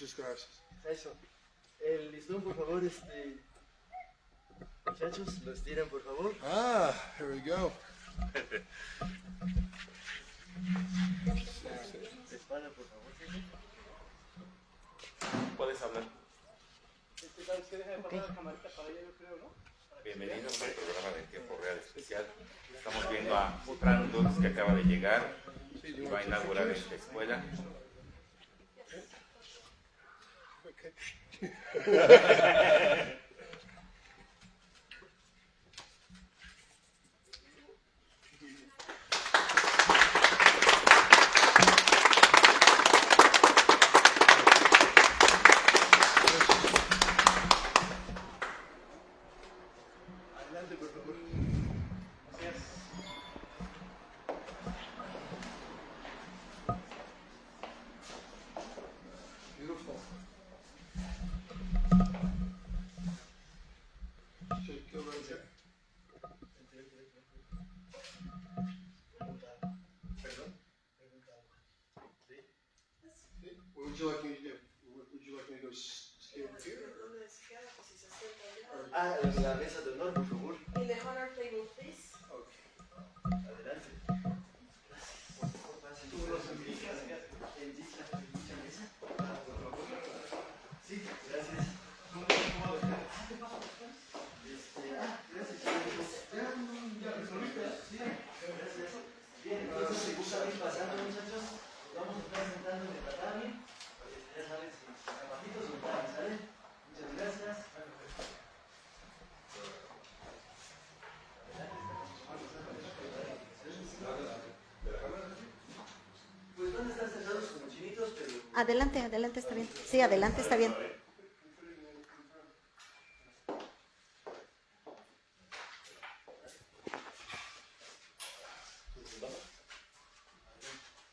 Muchas gracias. Eso. El listón, por favor, muchachos, los tiran, por favor. Ah, here we go. Espalda, por favor. Puedes hablar. Okay. Bienvenidos al programa de tiempo real especial. Estamos viendo a Fran Dux, que acaba de llegar y va a inaugurar esta escuela. Adelante, por favor. Gracias. Beautiful. Should go right there. Perdón. What would you like me to do? Would you like me to go stay over here? Ah, la mesa de honor, por favor. In the honor table, please. Okay. Adelante. Gracias. Por favor, pasen. ¿Tú los indicas en dicha mesa? Ah, por favor. Sí, gracias. Gracias. Ya resolviste. Sí, gracias. Bien, entonces se gusta ir pasando, muchachos. Vamos a estar sentando en el tatami. Ya saben, sin zapatitos o tatami, ¿sale? Muchas gracias. Pues van a estar sentados como chinitos, pero... Adelante, adelante está bien. Sí, adelante está bien.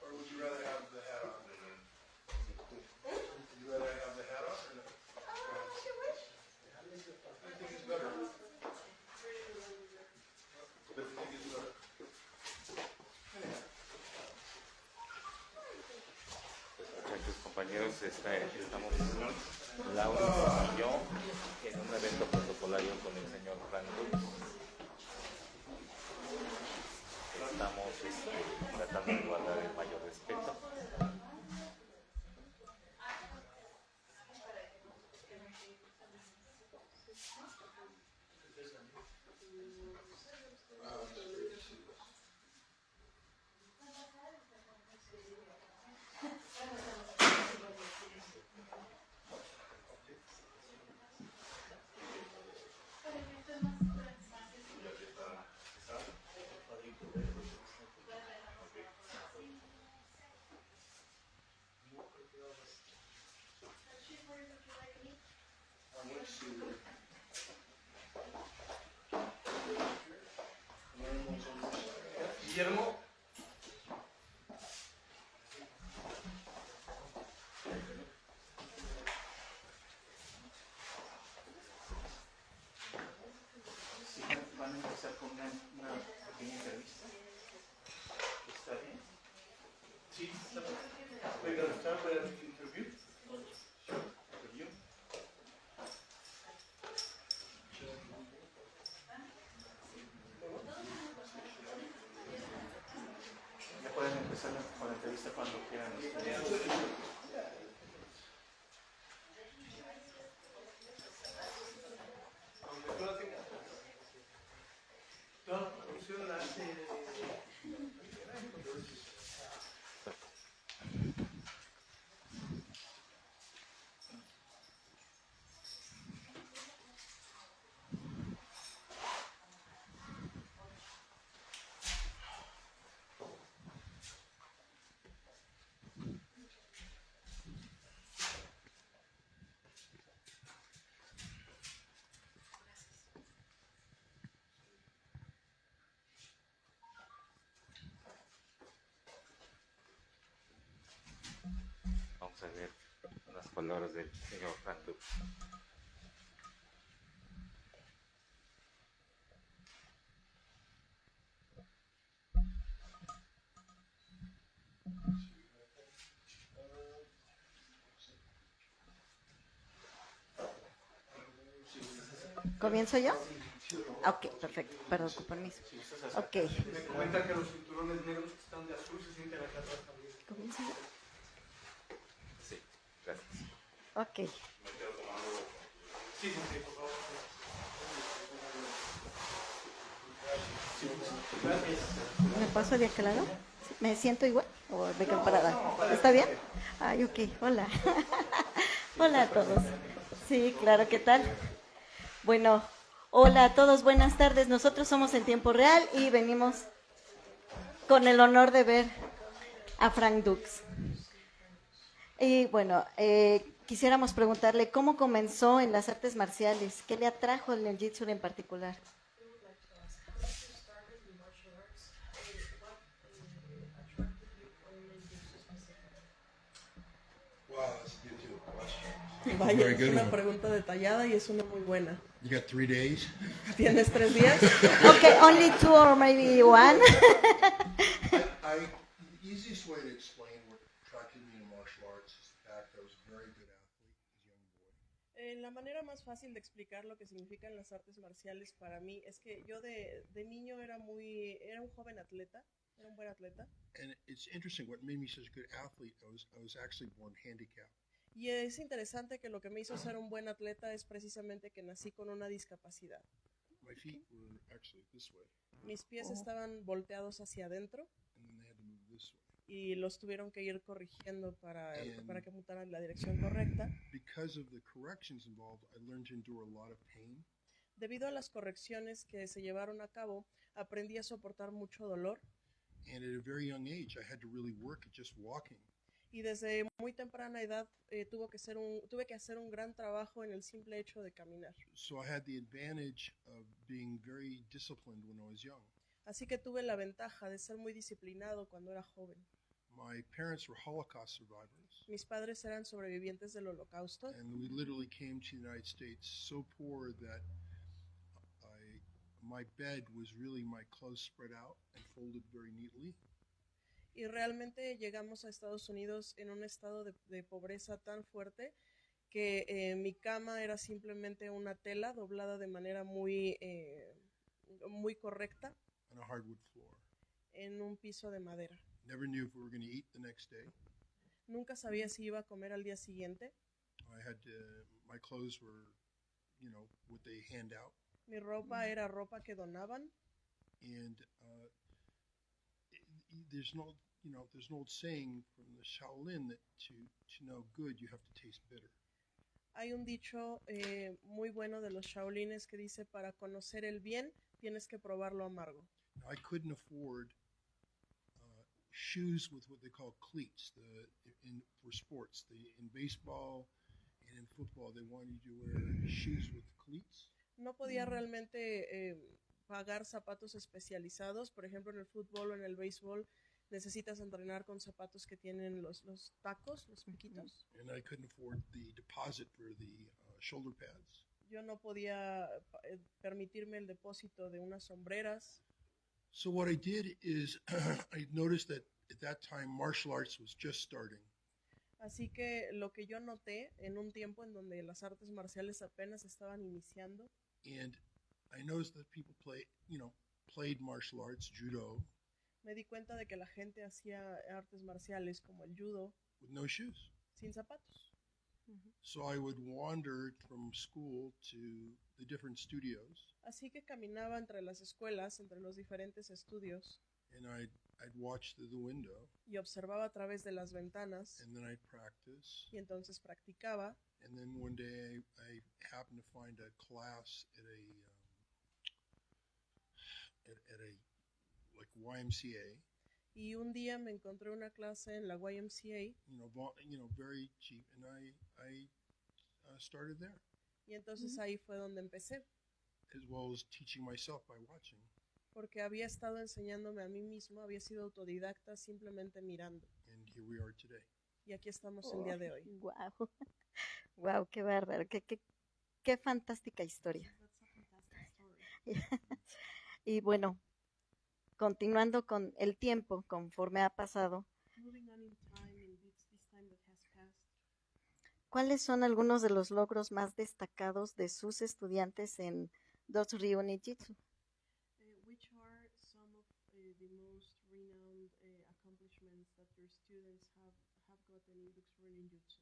Or would you rather have the hat on? Would you rather have the hat on or no? I think it's better. But I think it's better. Pues, muchachos, compañeros, estamos Laura y yo en un evento protocolario con el señor Fran Dux. Estamos tratando de guardar el mayor respeto. Guillermo. Sí, van a empezar con una pequeña entrevista. ¿Está bien? Sí, está bien. We're going to start with an interview. Interview. Ya pueden empezar con la entrevista cuando quieran. Toda la producción la hace... Vamos a ver unas palabras del señor Fran Dux. ¿Comienzo yo? Ok, perfecto. Perdón, con permiso. Ok. Me comenta que los cinturones negros que están de azul se sienten acá atrás también. ¿Comienzo yo? Sí, gracias. Ok. Sí, sí, sí, por favor. ¿Me paso de aquel lado? ¿Me siento igual? ¿O me quedo parada? ¿Está bien? Ay, ok. Hola. Hola a todos. Sí, claro, ¿qué tal? Bueno, hola a todos, buenas tardes. Nosotros somos En Tiempo Real y venimos con el honor de ver a Frank Dux. Y bueno, quisiéramos preguntarle cómo comenzó en las artes marciales, qué le atrajo el Jiu-Jitsu en particular. Wow, that's a detailed question. Vaya, Very es good una one. pregunta detallada y es una muy buena. You got 3 days? ¿Tienes 3 días? Okay, only 2 or maybe 1. The easiest way to explain what attracted me to martial arts is the fact I was a very good athlete as a young boy. La manera más fácil de explicar lo que significan las artes marciales para mí es que yo de niño era un joven atleta, era un buen atleta. And it's interesting, what made me such a good athlete, I was actually born handicapped. Y es interesante que lo que me hizo ser un buen atleta es precisamente que nací con una discapacidad. My feet were actually this way, Mis pies estaban volteados hacia adentro and then they had to move this way. y los tuvieron que ir corrigiendo para que mutaran en la dirección correcta. Because of the corrections involved, I learned to endure a lot of pain. Debido a las correcciones que se llevaron a cabo, aprendí a soportar mucho dolor. And at a very young age, I had to really work at just walking. Y desde muy temprana edad tuve que hacer un gran trabajo en el simple hecho de caminar. So I had the advantage of being very disciplined when I was young. Así que tuve la ventaja de ser muy disciplinado cuando era joven. My parents were Holocaust survivors, Mis padres eran sobrevivientes del Holocausto and we literally came to the United States so poor that my bed was really my clothes spread out and folded very neatly. y realmente llegamos a Estados Unidos en un estado de pobreza tan fuerte que mi cama era simplemente una tela doblada de manera muy correcta On a hardwood floor. en un piso de madera. Never knew if we were going to eat the next day. Nunca sabía si iba a comer al día siguiente. My clothes were, what they hand out. Mi ropa era ropa que donaban. And there's an old saying from the Shaolin that to know good, you have to taste bitter. Hay un dicho muy bueno de los Shaolines que dice, para conocer el bien, tienes que probar lo amargo. Now, I couldn't afford shoes with what they call cleats for sports. In baseball and in football, they want you to wear shoes with cleats. No podía realmente pagar zapatos especializados. Por ejemplo, en el fútbol o en el béisbol necesitas entrenar con zapatos que tienen los tacos, los piquitos. And I couldn't afford the deposit for the shoulder pads. Yo no podía permitirme el depósito de unas sombreras. So what I did is I noticed that at that time martial arts was just starting. Así que lo que yo noté en un tiempo en donde las artes marciales apenas estaban iniciando, And I noticed that people played martial arts, judo, me di cuenta de que la gente hacía artes marciales como el judo with no shoes. sin zapatos. So I would wander from school to the different studios, Así que caminaba entre las escuelas, entre los diferentes estudios, and I'd watch through the window, y observaba a través de las ventanas, and then I'd practice. y entonces practicaba. And then one day I happened to find a class at a like YMCA. Y un día me encontré una clase en la YMCA, Very cheap, and I started there, y entonces ahí fue donde empecé, as well as teaching myself by watching. porque había estado enseñándome a mí mismo, había sido autodidacta simplemente mirando. And here we are today. Y aquí estamos el día de hoy. Wow. Wow, qué bárbaro, qué fantástica historia. Y bueno, continuando con el tiempo, conforme ha pasado, ¿Cuáles son algunos de los logros más destacados de sus estudiantes en Dos Ryu Ninjitsu? Which are some of the most renowned accomplishments that your students have gotten in Duxbury Ninjutsu?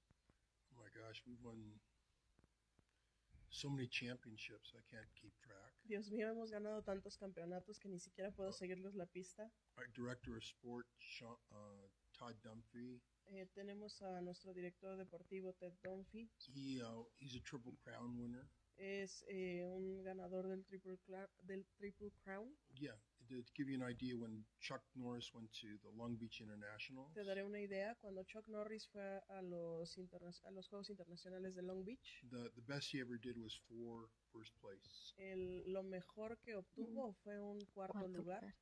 Oh my gosh, we've won so many championships, I can't keep track. Dios mío, hemos ganado tantos campeonatos que ni siquiera puedo seguirles la pista. Our director of sport, Todd Dunphy, Tenemos a nuestro director deportivo, Ted Dunphy. he's a Triple Crown winner. Es un ganador del Triple Crown. Yeah, to give you an idea, when Chuck Norris went to the Long Beach Internationals, Te daré una idea, cuando Chuck Norris fue a los Juegos Internacionales de Long Beach, the best he ever did was 4 first place. lo mejor que obtuvo fue un cuarto lugar.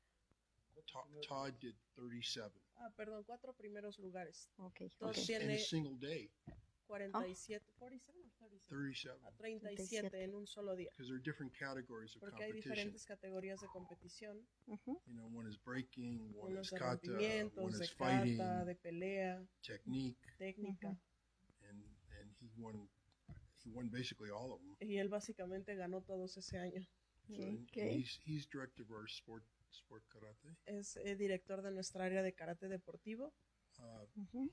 Todd did 37 Perdón, 4 primeros lugares. Okay, Todd okay. in tiene a single day. 47, 47 o 37. 37, 37 en un solo día. because there are different categories of Porque hay competition. diferentes categorías de competición. Ujú. You know, one is breaking, one Unos is de kata, rompimientos, one de is fighting, kata, de pelea, technique, técnica. and he won basically all of them. Y él básicamente ganó todos ese año. So, and Okay. he's director of our sport karate. Es director de nuestra área de karate deportivo. Ujú.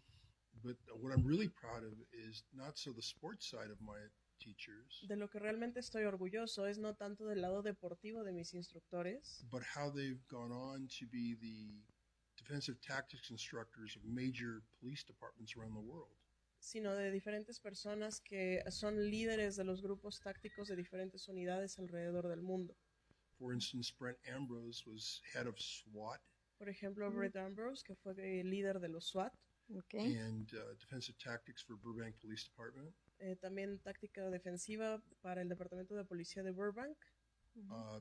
But what I'm really proud of is not so the sports side of my teachers, De lo que realmente estoy orgulloso es no tanto del lado deportivo de mis instructores, but how they've gone on to be the defensive tactics instructors of major police departments around the world. sino de diferentes personas que son líderes de los grupos tácticos de diferentes unidades alrededor del mundo. For instance, Brent Ambrose was head of SWAT Por ejemplo, Brett Ambrose, que fue líder de los SWAT, Okay. and defensive tactics for Burbank Police Department. también táctica defensiva para el Departamento de Policía de Burbank. Uh,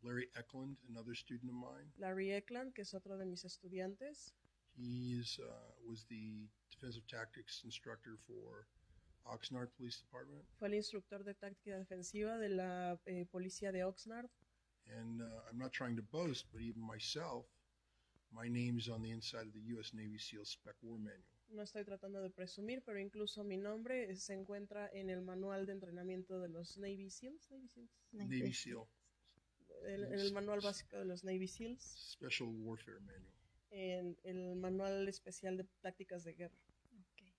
Larry Eklund, another student of mine, Larry Eklund, que es otro de mis estudiantes, was the defensive tactics instructor for Oxnard Police Department. fue el instructor de táctica defensiva de la Policía de Oxnard. And I'm not trying to boast, but even myself, my name is on the inside of the U.S. Navy SEAL Spec War Manual. No estoy tratando de presumir, pero incluso mi nombre se encuentra en el manual de entrenamiento de los Navy SEALs. Navy SEAL En el manual básico de los Navy SEALs, Special Warfare Manual, en el manual especial de tácticas de guerra, Okay.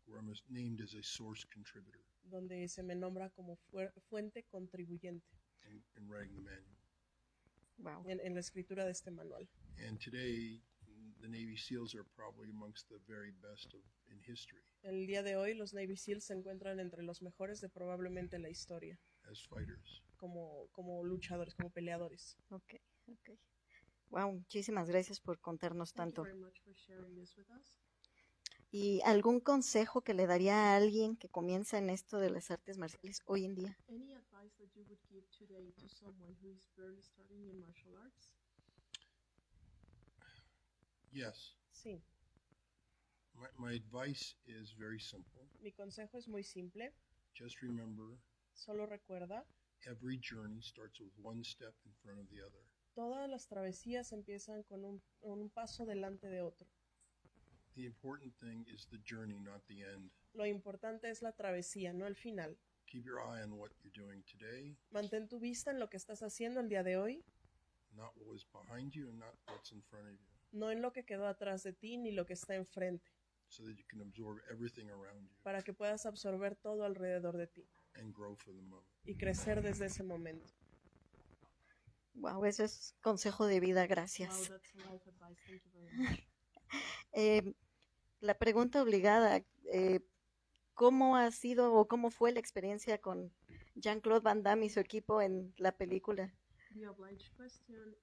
where I'm named as a source contributor donde se me nombra como fuente contribuyente in writing the manual. Wow. en la escritura de este manual. And today, the Navy SEALs are probably amongst the very best in history El día de hoy los Navy SEALs se encuentran entre los mejores de probablemente la historia, as fighters. como luchadores, como peleadores. Okay. Okay. Wow, muchísimas gracias por contarnos Thank you tanto. very much for sharing this with us. ¿Y algún consejo que le daría a alguien que comienza en esto de las artes marciales hoy en día? Any advice that you would give today to someone who is barely starting in martial arts? Yes, Sí, my advice is very simple. mi consejo es muy simple. Just remember, Solo recuerda, every journey starts with one step in front of the other. todas las travesías empiezan con un paso delante de otro. The important thing is the journey, not the end. Lo importante es la travesía, no el final. Keep your eye on what you're doing today, Mantén tu vista en lo que estás haciendo el día de hoy, not what was behind you and not what's in front of you, no en lo que quedó atrás de ti ni lo que está enfrente, so that you can absorb everything around you para que puedas absorber todo alrededor de ti and grow for the moment. y crecer desde ese momento. Wow, eso es consejo de vida, Wow, gracias. that's life advice. Thank you very much. La pregunta obligada, ¿cómo ha sido o cómo fue la experiencia con Jean-Claude Van Damme y su equipo en la película? The obliged question,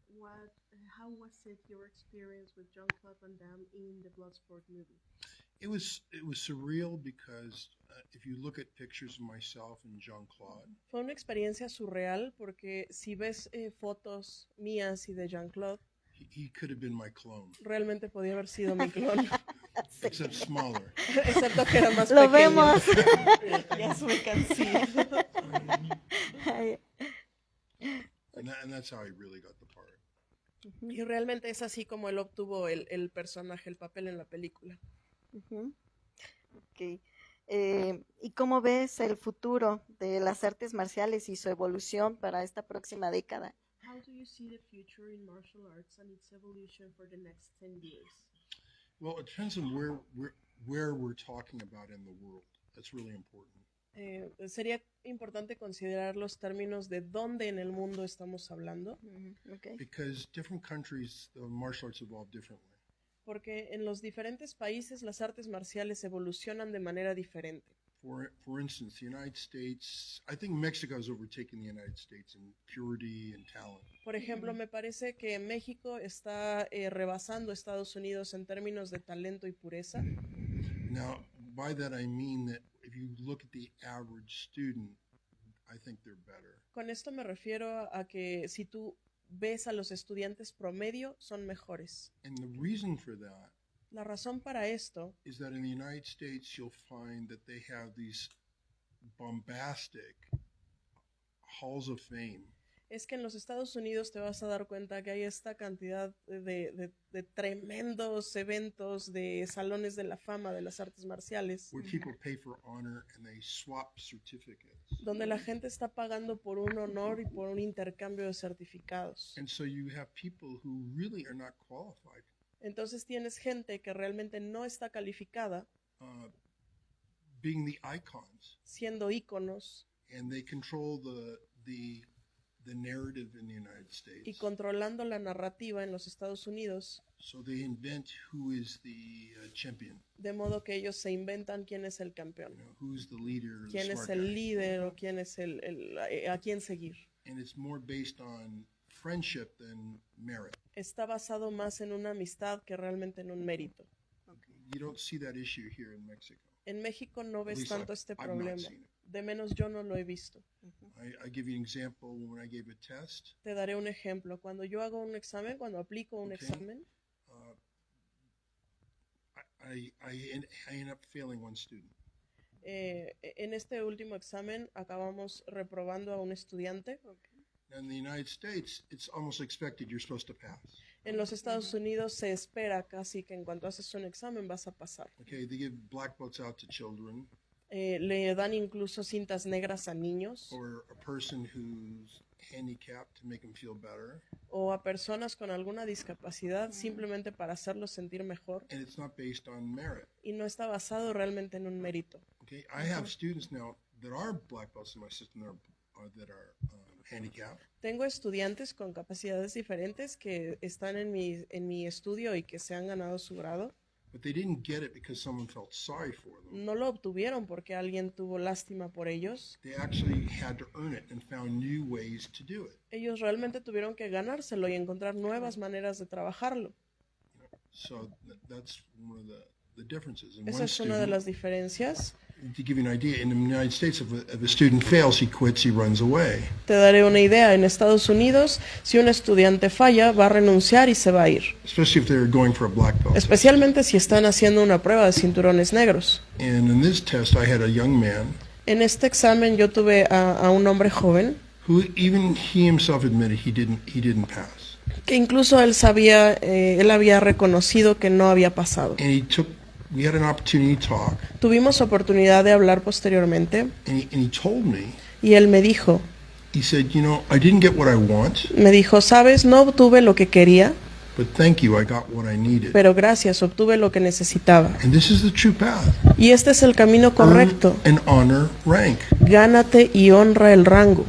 how was it your experience with Jean-Claude Van Damme in the Bloodsport movie? It was surreal because if you look at pictures of myself and Jean-Claude, Fue una experiencia surreal porque si ves fotos mías y de Jean-Claude, he could have been my clone, realmente podía haber sido mi clon, except smaller. excepto que era más Lo pequeño. vemos. Yes, we can see. Ay, And that's how he really got the part. Y realmente es así como él obtuvo el personaje, el papel en la película. Ujú. Ok. ¿Y cómo ves el futuro de las artes marciales y su evolución para esta próxima década? How do you see the future in martial arts and its evolution for the next 10 years? Well, it depends on where we're talking about in the world. That's really important. Sería importante considerar los términos de dónde en el mundo estamos hablando, Okay. Because different countries, the martial arts evolve differently. porque en los diferentes países las artes marciales evolucionan de manera diferente. For instance, the United States, I think Mexico has overtaken the United States in purity and talent. Por ejemplo, me parece que México está rebasando a Estados Unidos en términos de talento y pureza. Now, by that I mean that if you look at the average student, I think they're better. Con esto me refiero a que si tú ves a los estudiantes promedio, son mejores. And the reason for that La razón para esto is that in the United States, you'll find that they have these bombastic halls of fame. es que en los Estados Unidos te vas a dar cuenta que hay esta cantidad de tremendos eventos, de salones de la fama de las artes marciales, Where people pay for honor and they swap certificates. donde la gente está pagando por un honor y por un intercambio de certificados. And so you have people who really are not qualified, Entonces tienes gente que realmente no está calificada, being the icons, siendo íconos and they control the narrative in the United y States. controlando la narrativa en los Estados Unidos, So they invent who is the champion, de modo que ellos se inventan quién es el campeón, who's the leader, the quién es smart el guy. líder o quién es a quién seguir. And it's more based on friendship than merit. Está basado más en una amistad que realmente en un mérito. You don't see that issue here in Mexico. En México no At ves least tanto este I've not problema. seen it. De menos yo no lo he visto. I give you an example. When I gave a test, Te daré un ejemplo. Cuando yo hago un examen, cuando aplico un Okay. examen, I end up failing one student. en este último examen acabamos reprobando a un estudiante. In the United States, it's almost expected you're supposed to pass. En los Estados Unidos se espera casi que en cuanto haces un examen vas a pasar. Okay, they give black belts out to children Le dan incluso cintas negras a niños or a person who's handicapped to make them feel better, o a personas con alguna discapacidad simplemente para hacerlos sentir mejor, and it's not based on merit. y no está basado realmente en un mérito. Okay, I have students now that are black belts in my system that are handicapped, Tengo estudiantes con capacidades diferentes que están en mi estudio y que se han ganado su grado. but they didn't get it because someone felt sorry for them. No lo obtuvieron porque alguien tuvo lástima por ellos. They actually had to earn it and found new ways to do it. Ellos realmente tuvieron que ganárselo y encontrar nuevas maneras de trabajarlo. So that's one of the differences. And Esa one es una de student, las diferencias. to give you an idea, in the United States, if a student fails, he quits, he runs away. Te daré una idea. En Estados Unidos, si un estudiante falla, va a renunciar y se va a ir. Especially if they're going for a black belt. Especialmente si están haciendo una prueba de cinturones negros. And in this test, I had a young man En este examen yo tuve a un hombre joven who even he himself admitted he didn't pass. que incluso él había reconocido que no había pasado. And we had an opportunity to talk, Tuvimos oportunidad de hablar posteriormente and he told me, y él me dijo, he said, I didn't get what I want, sabes, no obtuve lo que quería, but thank you, I got what I needed. pero gracias, obtuve lo que necesitaba. And this is the true path. Y este es el camino correcto. Earn and honor rank. Gánate y honra el rango.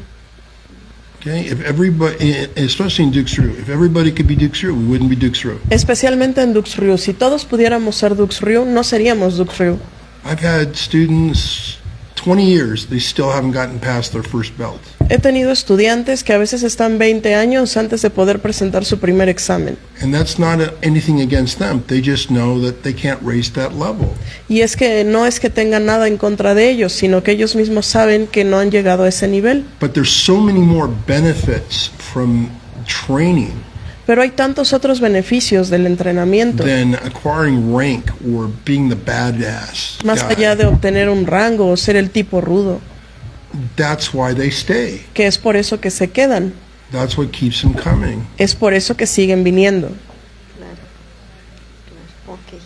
Okay, if everybody, especially in Dukes Ryu, if everybody could be Dukes Ryu, we wouldn't be Dukes Ryu. Especialmente en Dux Ryu. Si todos pudiéramos ser Dux Ryu, no seríamos Dux Ryu. I've had students 20 years, they still haven't gotten past their first belt. He tenido estudiantes que a veces están 20 años antes de poder presentar su primer examen. And that's not anything against them. They just know that they can't raise that level. Y es que no es que tengan nada en contra de ellos, sino que ellos mismos saben que no han llegado a ese nivel. But there's so many more benefits from training Pero hay tantos otros beneficios del entrenamiento, than acquiring rank or being the badass más guy. allá de obtener un rango o ser el tipo rudo, That's why they stay. que es por eso que se quedan, That's what keeps them coming. es por eso que siguen viniendo. Claro, claro. Ok.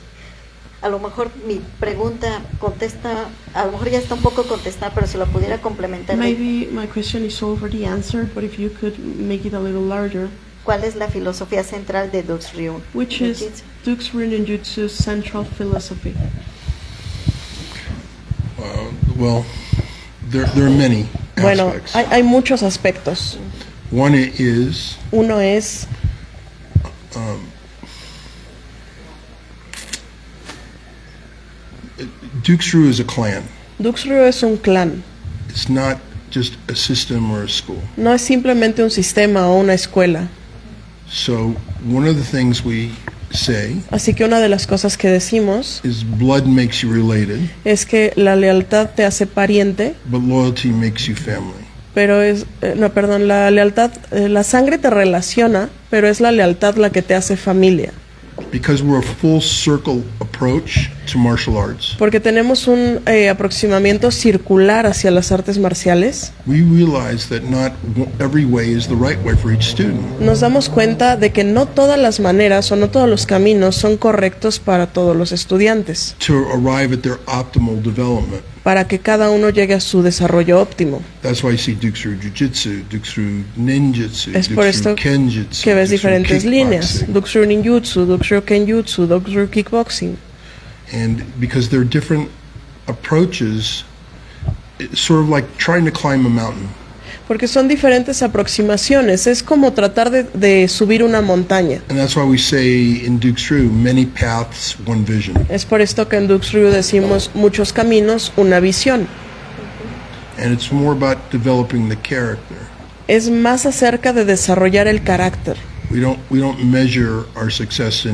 a lo mejor mi pregunta contesta, a lo mejor ya está un poco contestada, pero si lo pudiera complementar. Maybe my question is already answered, but if you could make it a little larger. ¿Cuál es la filosofía central de Dux Ryu? Which is Dux-ryu Ninjutsu's central philosophy? Well, there are many Bueno, aspects. hay muchos aspectos. One is Uno es Dux-ryu is a clan. Dux-ryu es un clan. It's not just a system or a school. No es simplemente un sistema o una escuela. So one of the things we say Así que una de las cosas que decimos is blood makes you related, es que la lealtad te hace pariente, but loyalty makes you family. pero la lealtad, la sangre te relaciona, pero es la lealtad la que te hace familia. Because we're a full circle approach to martial arts, Porque tenemos un aproximamiento circular hacia las artes marciales, we realize that not every way is the right way for each student. nos damos cuenta de que no todas las maneras o no todos los caminos son correctos para todos los estudiantes, To arrive at their optimal development. para que cada uno llegue a su desarrollo óptimo. That's why you see Dux-ryu Jiu-Jitsu, Dux-ryu Ninjutsu, Es por esto Dux-ryu Kenjutsu, que ves Dux-ryu diferentes líneas: kickboxing. Dux-ryu Ninjutsu, Dux-ryu Kenjutsu, Dux-ryu Kickboxing. And because they're different approaches, it's sort of like trying to climb a mountain. Porque son diferentes aproximaciones, es como tratar de subir una montaña. And that's why we say in Dux-ryu, many paths, one vision. Es por esto que en Dux-ryu decimos muchos caminos, una visión. And it's more about developing the character. Es más acerca de desarrollar el carácter. We don't measure our success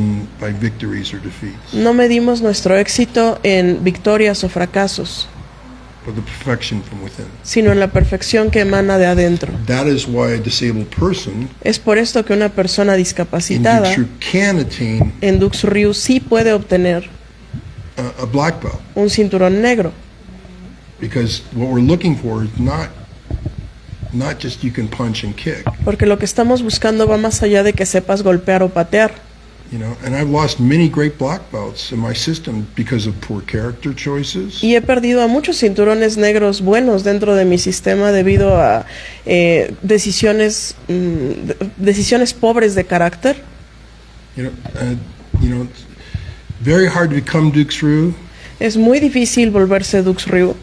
by victories or defeats, No medimos nuestro éxito en victorias o fracasos, but the perfection from within. sino en la perfección que emana de adentro. That is why a disabled person Es por esto que una persona in discapacitada Dux-ryu can attain en Dux-ryu sí puede obtener a black belt, un cinturón negro, because what we're looking for is not just you can punch and kick, porque lo que estamos buscando va más allá de que sepas golpear o patear. you know. And I've lost many great black belts in my system because of poor character choices, Y he perdido a muchos cinturones negros buenos dentro de mi sistema debido a decisiones pobres de carácter. you know. It's very hard to become Dux-ryu, Es muy difícil volverse Dux-ryu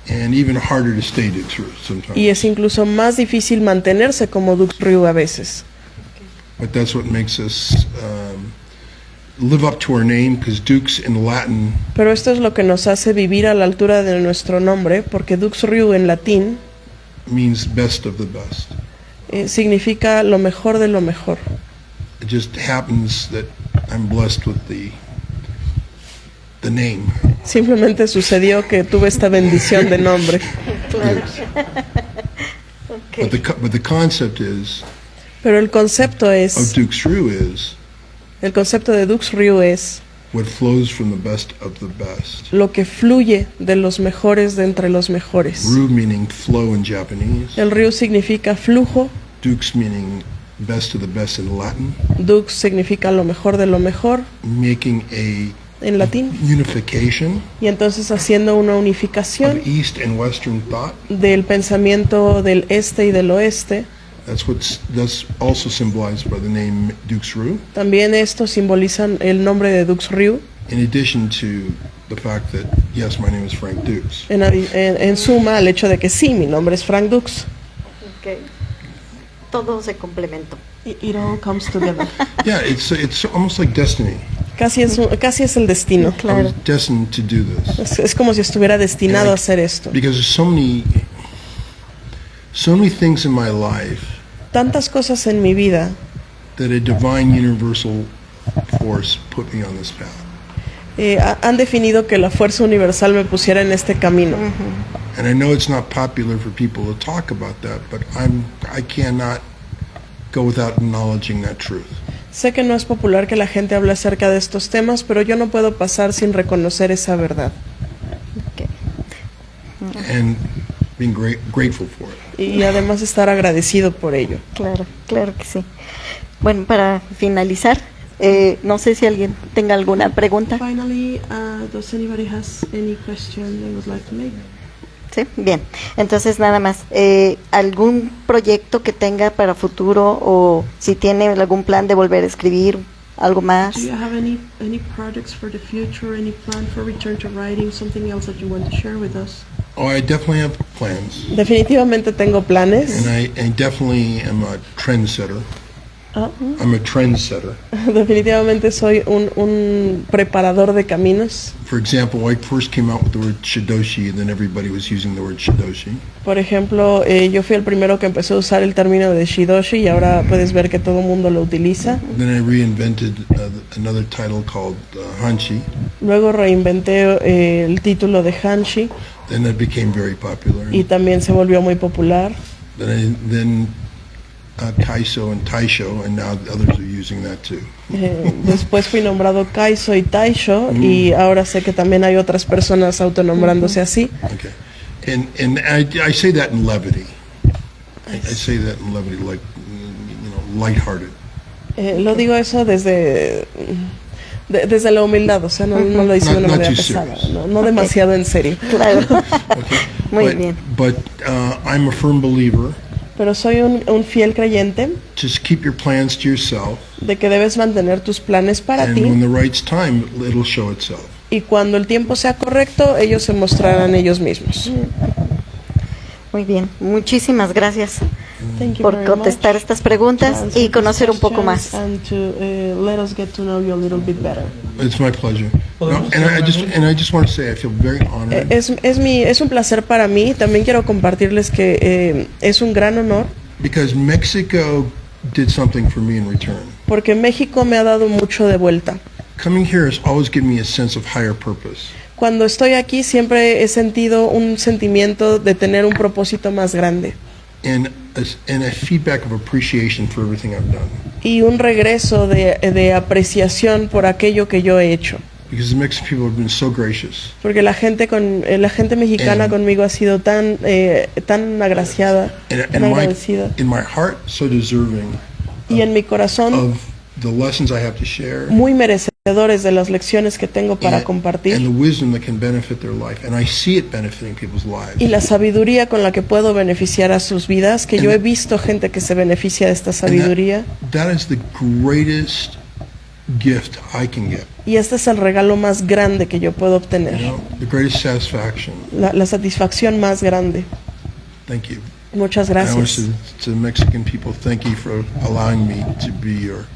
and even harder to stay Dux-ryu sometimes. y es incluso más difícil mantenerse como Dux-ryu a veces. But that's what makes us live up to our name, because Dux in Latin Pero esto es lo que nos hace vivir a la altura de nuestro nombre, porque Dux-ryu en latín means best of the best. significa lo mejor de lo mejor. It just happens that I'm blessed with the name. Simplemente sucedió que tuve esta bendición de nombre. Claro. But the concept is Pero el concepto of Dux-ryu is el concepto de Dux-ryu es what flows from the best of the best. lo que fluye de los mejores de entre los mejores. Ryu meaning flow in Japanese. El ryu significa flujo, Dux meaning best of the best in Latin. Dux significa lo mejor de lo mejor Making a en latín, unification y entonces haciendo una of unificación East and Western thought. del pensamiento del este y del oeste. That's also symbolized by the name Dux-ryu, También esto simboliza el nombre de Dux-ryu, in addition to the fact that, yes, my name is Frank Dux. en suma al hecho de que sí, mi nombre es Frank Dux. Ok. Todo se complementó. It all comes together. Yeah, it's almost like destiny. Casi es el destino. I Claro. was destined to do this. Es como si estuviera destinado a hacer esto. Because there's so many things in my life Tantas cosas en mi vida that a divine universal force put me on this path. Han definido que la fuerza universal me pusiera en este camino. And I know it's not popular for people to talk about that, but I cannot go without acknowledging that truth. Sé que no es popular que la gente hable acerca de estos temas, pero yo no puedo pasar sin reconocer esa verdad Ok. And being grateful for it. y además estar agradecido por ello. Claro, claro que sí. Bueno, para finalizar, No sé si alguien tenga alguna pregunta. Finally, does anybody has any question they would like to make? Sí, bien. Entonces nada más, ¿algún proyecto que tenga para futuro o si tiene algún plan de volver a escribir algo más? Do you have any projects for the future, any plan for return to writing, something else that you want to share with us? Oh, I definitely have plans, Definitivamente tengo planes. and I definitely am a trendsetter. Ah, I'm a trendsetter. definitivamente soy un preparador de caminos. For example, I first came out with the word shidoshi, and then everybody was using the word shidoshi. Por ejemplo, yo fui el primero que empezó a usar el término de shidoshi y ahora puedes ver que todo el mundo lo utiliza. Then I reinvented another title called hanshi. Luego reinventé el título de Hanshi Then that became very popular. y también se volvió muy popular. Then Kaiso and Taisho, and now others are using that too. Después fui nombrado Kaiso y Taisho y ahora sé que también hay otras personas autonombrándose así. Okay, and I say that in levity. I say that in levity, like lighthearted. Lo digo eso desde la humildad, o sea, no lo hice de una Not manera too pesada, serious. no demasiado en serio. Claro. Okay, Muy bien. But I'm a firm believer. Pero soy un fiel creyente Just keep your plans to yourself, de que debes mantener tus planes para and ti when the right's time, it'll show itself. y cuando el tiempo sea correcto, ellos se mostrarán ellos mismos. Muy bien. Muchísimas gracias Thank you por very contestar much estas preguntas to answer y conocer these un poco más. questions and to let us get to know you a little bit better. It's my pleasure. No, and I just want to say I feel very honored. Es un placer para mí. También quiero compartirles que es un gran honor Because Mexico did something for me in return. porque México me ha dado mucho de vuelta. Coming here has always given me a sense of higher purpose. Cuando estoy aquí siempre he sentido un sentimiento de tener un propósito más grande And a feedback of appreciation for everything I've done. y un regreso de apreciación por aquello que yo he hecho. Because the Mexican people have been so gracious. Porque la gente mexicana conmigo ha sido tan agraciada, tan agradecida. In my heart, so deserving Y en mi corazón, of the lessons I have to share. muy merecedores de las lecciones que tengo para And the compartir wisdom that can benefit their life. And I see it benefiting people's lives. y la sabiduría con la que puedo beneficiar a sus vidas, que yo he visto gente que se beneficia de esta sabiduría. That is the greatest gift I can get. Y este es el regalo más grande que yo puedo obtener, The greatest satisfaction. la satisfacción más grande. Thank you. Muchas And I want gracias. to Mexican people, thank you for allowing me to be your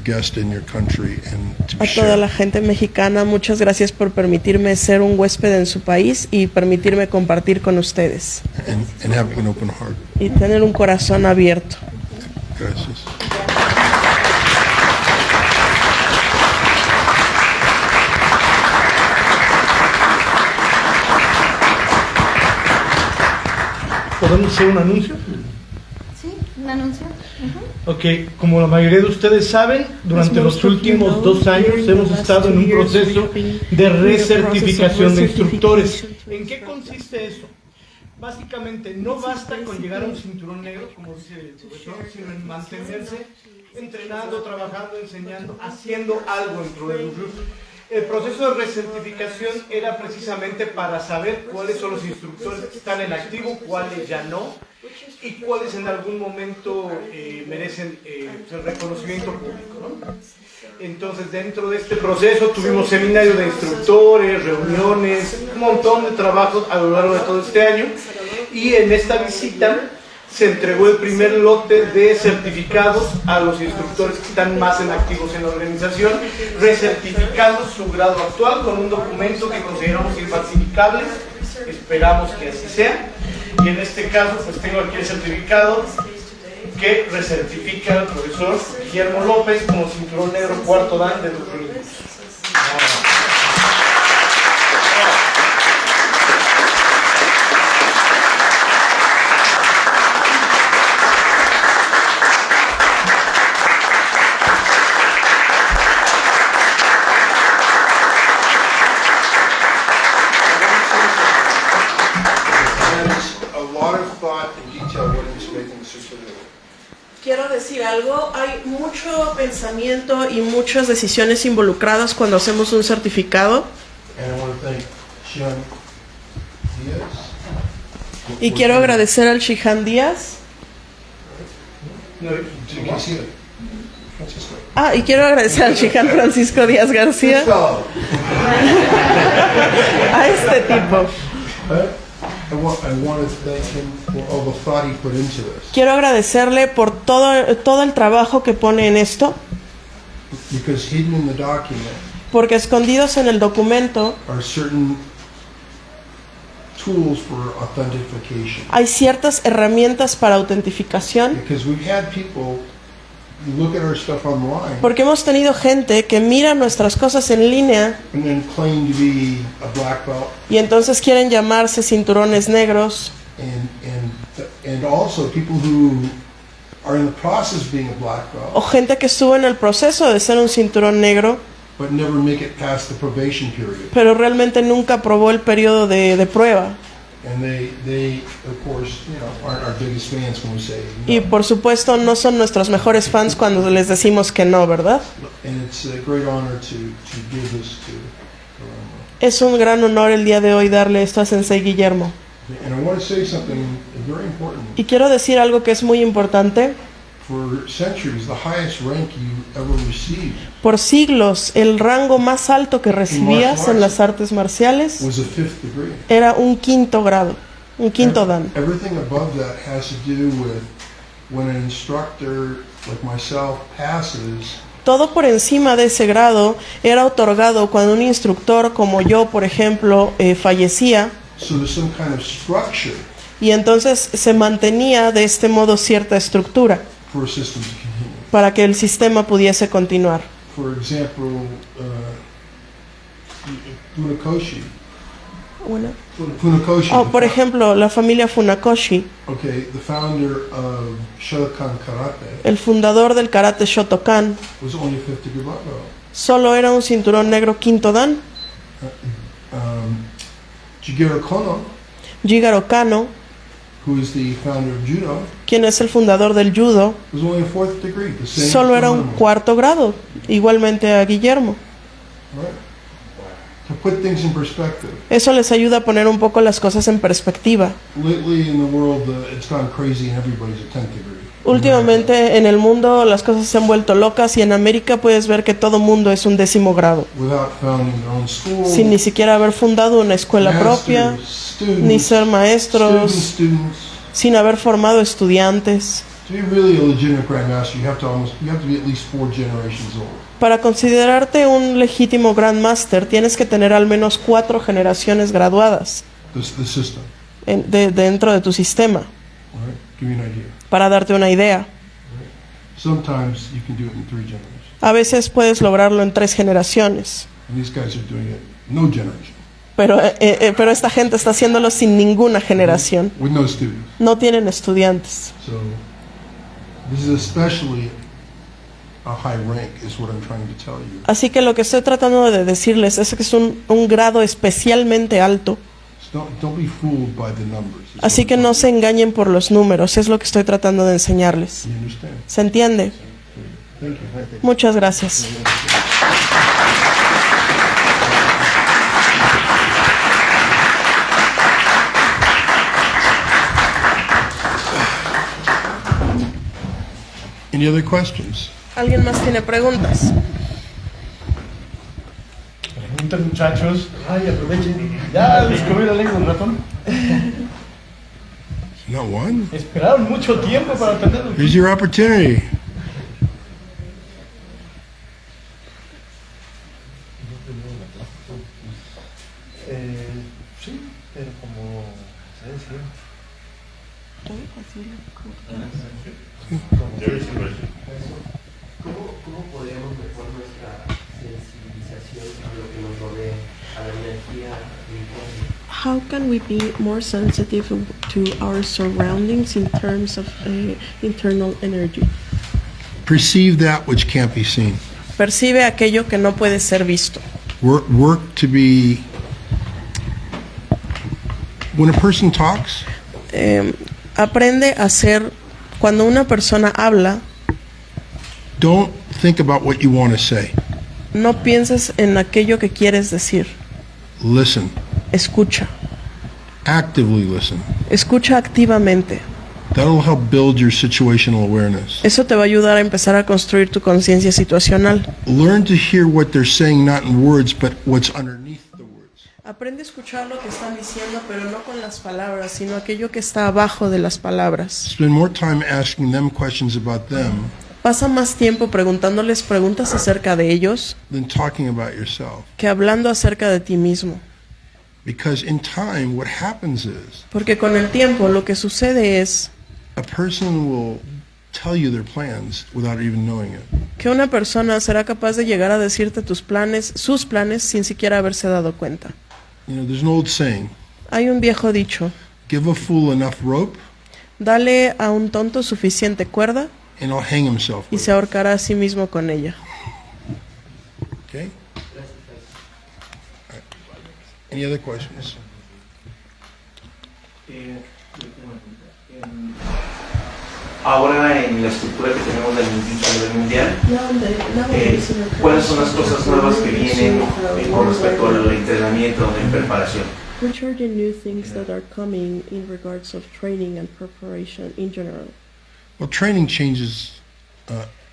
guest in your country and to A toda la share. gente mexicana, muchas gracias por permitirme ser un huésped en su país y permitirme compartir con ustedes And having an open heart. y tener un corazón abierto. Gracias. ¿Podemos hacer un anuncio? Sí, un anuncio. Ok, como la mayoría de ustedes saben, durante los últimos 2 años hemos estado en un proceso de recertificación de instructores. ¿En qué consiste eso? Básicamente, no basta con llegar a un cinturón negro, como dice el profesor, sino en mantenerse entrenando, trabajando, enseñando, haciendo algo dentro del grupo. El proceso de recertificación era precisamente para saber cuáles son los instructores que están en activo, cuáles ya no, y cuáles en algún momento merecen el reconocimiento público, ¿no? Entonces, dentro de este proceso tuvimos seminarios de instructores, reuniones, un montón de trabajos a lo largo de todo este año, y en esta visita se entregó el primer lote de certificados a los instructores que están más en activos en la organización, recertificando su grado actual con un documento que consideramos infalsificable, esperamos que así sea, y en este caso pues tengo aquí el certificado que recertifica al profesor Guillermo López como cinturón negro cuarto dan de los Reyes. quiero decir algo. Hay mucho pensamiento y muchas decisiones involucradas cuando hacemos un certificado. And I want to thank Sean Diaz. Y quiero agradecer al Shihan Díaz. No, you can see it. Francisco. Y quiero agradecer al Shihan Francisco Díaz García. A este tipo. I want to thank him for all the thought he put into this. Quiero agradecerle por todo el trabajo que pone en esto, Because hidden in the document porque escondidos en el documento are certain tools for authentication. hay ciertas herramientas para autentificación, Because we've had people look at our stuff online porque hemos tenido gente que mira nuestras cosas en línea and then claim to be a black belt, y entonces quieren llamarse cinturones negros, and also people who are in the process of being a black o belt gente que estuvo en el proceso de ser un cinturón negro, but never make it past the probation period. pero realmente nunca aprobó el periodo de prueba. And they of course, aren't our biggest fans when we say no. Y por supuesto no son nuestros mejores fans cuando les decimos que no, ¿verdad? And it's a great honor to give this to Es un gran honor el día de hoy darle esto a Sensei Guillermo. And I want to say something very important. Y quiero decir algo que es muy importante. For centuries, the highest rank you ever received Por siglos, el rango más alto que recibías en las artes marciales was a 5th degree. era un quinto grado, un quinto dan. Everything above that has to do with when an instructor like myself passes, Todo por encima de ese grado era otorgado cuando un instructor como yo, por ejemplo, fallecía, so there's some kind of structure y entonces se mantenía de este modo cierta estructura for a system to continue. para que el sistema pudiese continuar. For example, Funakoshi. Funakoshi. Por ejemplo, la familia Funakoshi, Okay, the founder of Shotokan Karate el fundador del karate Shotokan, was only a 5th degree black belt. solo era un cinturón negro quinto dan. Jigoro Kono, Jigoro Kano, who is the founder of Judo, quien es el fundador del judo, was only a 4th degree, the same solo era un phenomenon. cuarto grado, igualmente a Guillermo. Right? To put things in perspective, Eso les ayuda a poner un poco las cosas en perspectiva. lately in the world, it's gone crazy and everybody's a 10th degree. Últimamente en el mundo las cosas se han vuelto locas y en América puedes ver que todo mundo es un 10º grado, Without founding their own school, sin ni siquiera haber fundado una escuela masters, propia, students, ni ser maestros, students. sin haber formado estudiantes. To be really a legitimate grandmaster, you have to be at least 4 generations old. Para considerarte un legítimo Grandmaster tienes que tener al menos 4 generaciones graduadas The system, dentro de tu sistema, right? Give you an idea. para darte una idea. Sometimes you can do it in 3 generations. A veces puedes lograrlo en 3 generaciones, And these guys are doing it no generation, pero esta gente está haciéndolo sin ninguna generación. with no students. No tienen estudiantes. So this is especially a high rank is what I'm trying to tell you. Así que lo que estoy tratando de decirles es que es un grado especialmente alto. So don't be fooled by the numbers. is Así what que I'm no telling se engañen por los números, es lo que estoy tratando de enseñarles. you. You understand? ¿Se entiende? Thank you. Muchas gracias. Any other questions? ¿Alguien más tiene preguntas? Preguntas, muchachos. Ay, aprovechen. Ya descubrí la lengua del ratón. Not one. Esperaron mucho tiempo para aprenderlo. Here's your opportunity. Sí, pero como... ¿sabes? ¿Cómo podríamos mejorar nuestra sensibilización a lo que nos rodea, a la energía interna? How can we be more sensitive to our surroundings in terms of internal energy? Perceive that which can't be seen. Percibe aquello que no puede ser visto. Work to be. When a person talks, Aprende a ser, cuando una persona habla, Don't think about what you want to say. No pienses en aquello que quieres decir. Listen. Escucha. Actively listen. Escucha activamente. That'll help build your situational awareness. Eso te va a ayudar a empezar a construir tu conciencia situacional. Learn to hear what they're saying, not in words, but what's underneath the words. Aprende a escuchar lo que están diciendo, pero no con las palabras, sino aquello que está abajo de las palabras. Spend more time asking them questions about them Pasa más tiempo preguntándoles preguntas acerca de ellos than talking about yourself. que hablando acerca de ti mismo. Because in time, what happens is Porque con el tiempo lo que sucede es a person will tell you their plans without even knowing it. que una persona será capaz de llegar a decirte tus planes, sus planes, sin siquiera haberse dado cuenta. You know, there's an old saying, Hay un viejo dicho, give a fool enough rope dale a un tonto suficiente cuerda and he'll hang himself y with se it. ahorcará a sí mismo con ella. Okay? All right. Any other questions? Ahora en la estructura que tenemos a nivel mundial, ¿cuáles son las cosas nuevas que vienen con respecto al entrenamiento en preparación? Which are the new things that are coming in regards of training and preparation in general? Well, training changes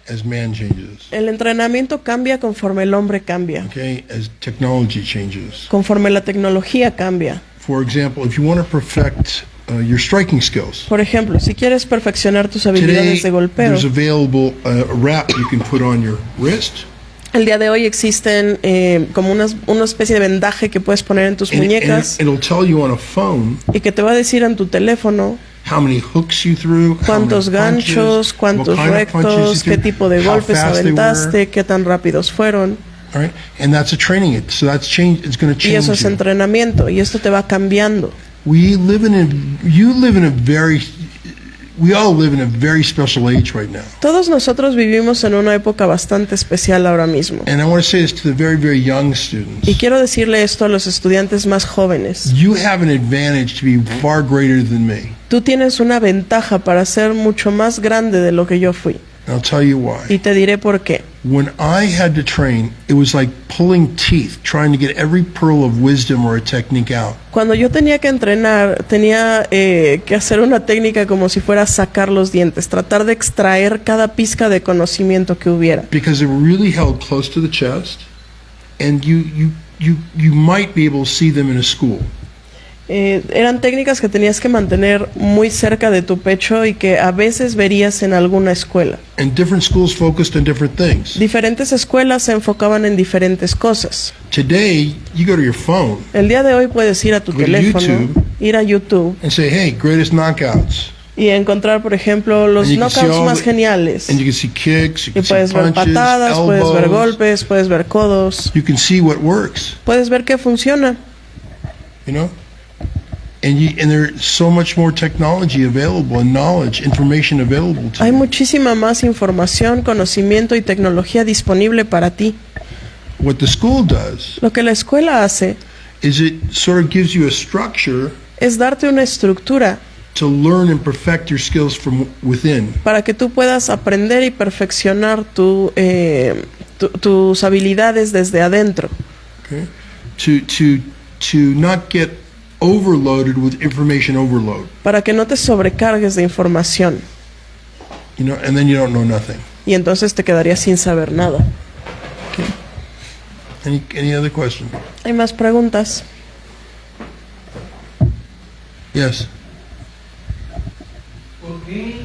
as man changes, El entrenamiento cambia conforme el hombre cambia, okay? As technology changes. conforme la tecnología cambia. For example, if you want to perfect your striking skills, Por ejemplo, si quieres perfeccionar tus today habilidades de golpeo, there's available a wrap you can put on your wrist, el día de hoy existen como una especie de vendaje que puedes poner en tus and muñecas it'll tell you on a phone y que te va a decir en tu teléfono how many hooks you threw, how cuántos many punches, ganchos, cuántos what kind of punches rectos, you qué threw, tipo de how golpes fast they were. aventaste, qué tan rápidos fueron. All right, and that's a training. So that's change. It's going to Y eso change es you. entrenamiento y esto te va cambiando. We all live in a very special age right now. Todos nosotros vivimos en una época bastante especial ahora mismo. And I want to say this to the very, very young Y students. quiero decirle esto a los estudiantes más jóvenes. You have an advantage to be far greater than me. Tú tienes una ventaja para ser mucho más grande de lo que yo fui. And I'll tell you why. Y te diré por qué. When I had to train, it was like pulling teeth, trying to get every pearl of wisdom or a technique out. Cuando yo tenía que entrenar, tenía que hacer una técnica como si fuera sacar los dientes, tratar de extraer cada pizca de conocimiento que hubiera. Because they were really held close to the chest, and you might be able to see them in a school. Eran técnicas que tenías que mantener muy cerca de tu pecho y que a veces verías en alguna escuela. And different schools focused on different things. Diferentes escuelas se enfocaban en diferentes cosas. Today, you go to your phone El día de hoy puedes ir a tu Go to teléfono, YouTube. ir a YouTube and say, hey, greatest knockouts. y encontrar, por ejemplo, los And you can see knockouts all más the- geniales. And you can see kicks, you Y can see puedes ver punches, patadas, puedes ver elbows. golpes, puedes ver codos, You can see what works, puedes ver qué funciona. you know? And there's so much more technology available and knowledge, information available to Hay you. muchísima más información, conocimiento y tecnología disponible para ti. What the school does Lo que la escuela hace is it sort of gives you a structure es darte una estructura to learn and perfect your skills from within. para que tú puedas aprender y perfeccionar tus habilidades desde adentro, Okay? To not get overloaded with information overload. para que no te sobrecargues de información You know, and then you don't know nothing. y entonces te quedarías sin saber nada. Any other question? ¿Hay más preguntas? Yes. ¿Por qué,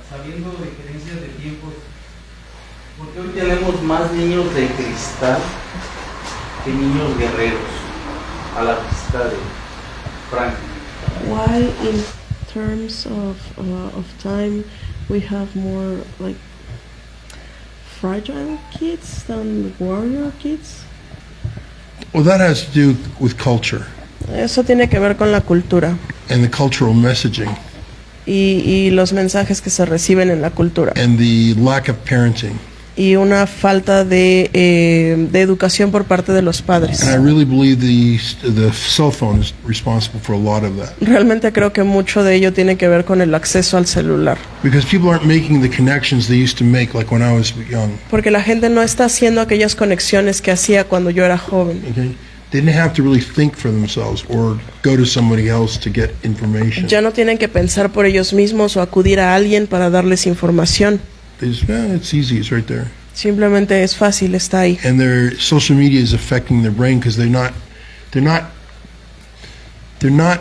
sabiendo diferencias de tiempos, por qué hoy tenemos más niños de cristal que niños guerreros a la vista de Frank? Why in terms of time we have more like fragile kids than warrior kids? Well, that has to do with culture Eso tiene que ver con la cultura and the cultural messaging y los mensajes que se reciben en la cultura and the lack of parenting. y una falta de educación por parte de los padres. And I really believe the cell phone is responsible for a lot of that. Realmente creo que mucho de ello tiene que ver con el acceso al celular, Because people aren't making the connections they used to make like when I was young. porque la gente no está haciendo aquellas conexiones que hacía cuando yo era joven. Okay? They didn't have to really think for themselves or go to somebody else to get information. Ya no tienen que pensar por ellos mismos o acudir a alguien para darles información. They just, it's easy, it's right there. Simplemente es fácil, está ahí. And their social media is affecting their brain because they're not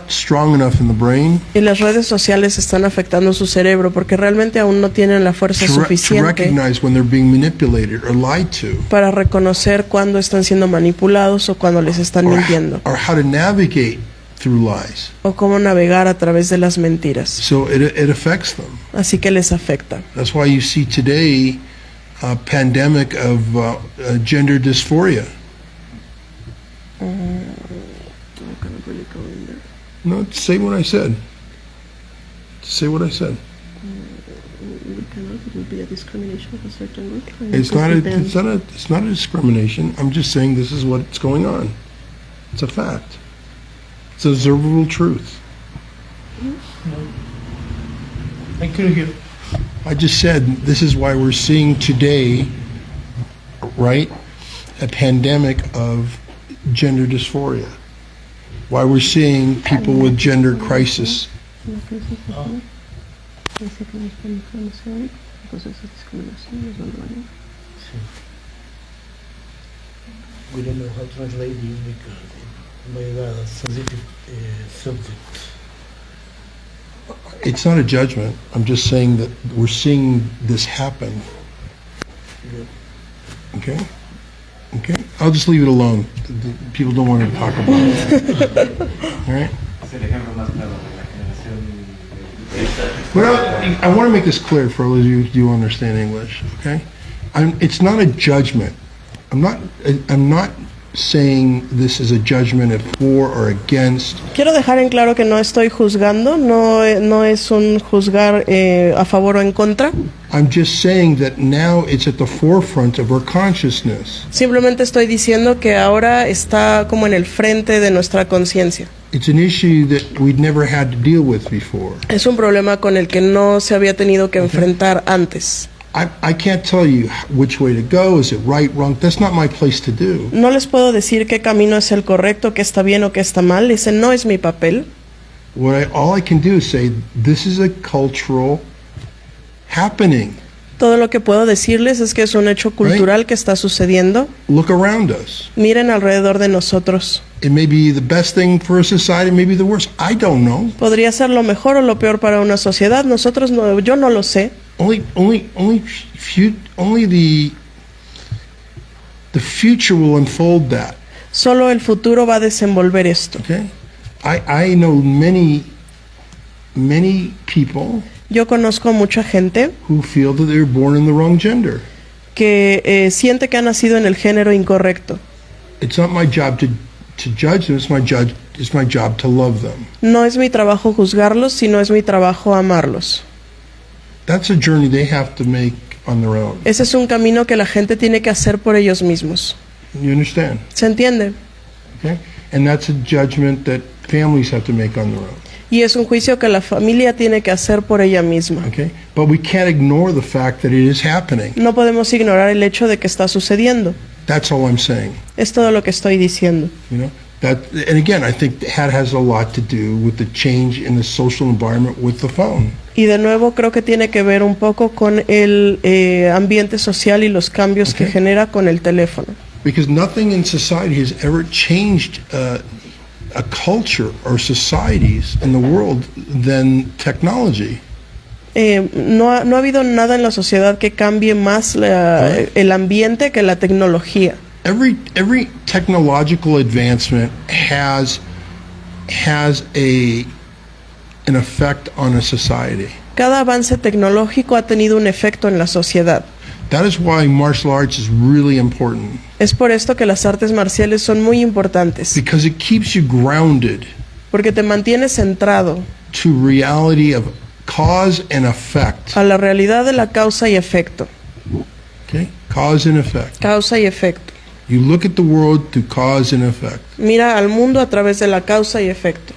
strong enough in the brain Y las redes sociales están afectando su cerebro porque realmente aún no tienen la fuerza to suficiente recognize when they're being manipulated or lied to, para reconocer cuándo están siendo manipulados o cuando les están mintiendo, or how to navigate through lies. o cómo navegar a través de las mentiras. So it affects them. Así que les afecta. That's why you see today a pandemic of gender dysphoria. No, say what I said. Say what I said. It's not a discrimination. I'm just saying this is what's going on. It's a fact. It's observable truth. I couldn't hear. I just said this is why we're seeing today, right, a pandemic of gender dysphoria. Why we're seeing people with gender crisis. We don't know how to translate this because it may be a sensitive subject. It's not a judgment. I'm just saying that we're seeing this happen. Okay? Okay? I'll just leave it alone. The people don't want to talk about it. All right? Well, I want to make this clear for those of you who do understand English, okay? It's not a judgment. I'm not saying this is a judgment of for or against. Quiero dejar en claro que no estoy juzgando, no es un juzgar a favor o en contra. I'm just saying that now it's at the forefront of our consciousness. Simplemente estoy diciendo que ahora está como en el frente de nuestra conciencia. It's an issue that we'd never had to deal with before. Es un problema con el que no se había tenido que enfrentar antes. I can't tell you which way to go. Is it right, wrong? That's not my place to do. No les puedo decir qué camino es el correcto, qué está bien o qué está mal. Ese no es mi papel. All I can do is say this is a cultural happening. Todo lo que puedo decirles es que es un hecho cultural que está sucediendo. Look around us. Miren alrededor de nosotros. It may be the best thing for a society, maybe the worst. I don't know. Podría ser lo mejor o lo peor para una sociedad. Nosotros no, yo no lo sé. Only the future will unfold that. Solo el futuro va a desenvolver esto. Okay? I know many people Yo conozco mucha gente who feel that they're born in the wrong gender. que siente que ha nacido en el género incorrecto. It's not my job to judge them. It's my job to love them. No es mi trabajo juzgarlos, sino es mi trabajo amarlos. That's a journey they have to make on their own. Ese es un camino que la gente tiene que hacer por ellos mismos. You understand? ¿Se entiende? Okay? And that's a judgment that families have to make on their own. Y es un juicio que la familia tiene que hacer por ella misma. Okay? But we can't ignore the fact that it is happening. No podemos ignorar el hecho de que está sucediendo. That's all I'm saying. Es todo lo que estoy diciendo. You know? And again, I think that has a lot to do with the change in the social environment with the phone. Y de nuevo creo que tiene que ver un poco con el ambiente social y los cambios que genera con el teléfono. Because nothing in society has ever changed a culture or societies in the world than technology. No ha habido nada en la sociedad que cambie más el ambiente que la tecnología. Every technological advancement has an effect on a society. Cada avance tecnológico ha tenido un efecto en la sociedad. That is why martial arts is really important. Es por esto que las artes marciales son muy importantes. Because it keeps you grounded Porque te mantiene centrado to reality of cause and effect. a la realidad de la causa y efecto. Okay? Cause and effect. Causa y efecto. You look at the world through cause and effect. Mira al mundo a través de la causa y efecto.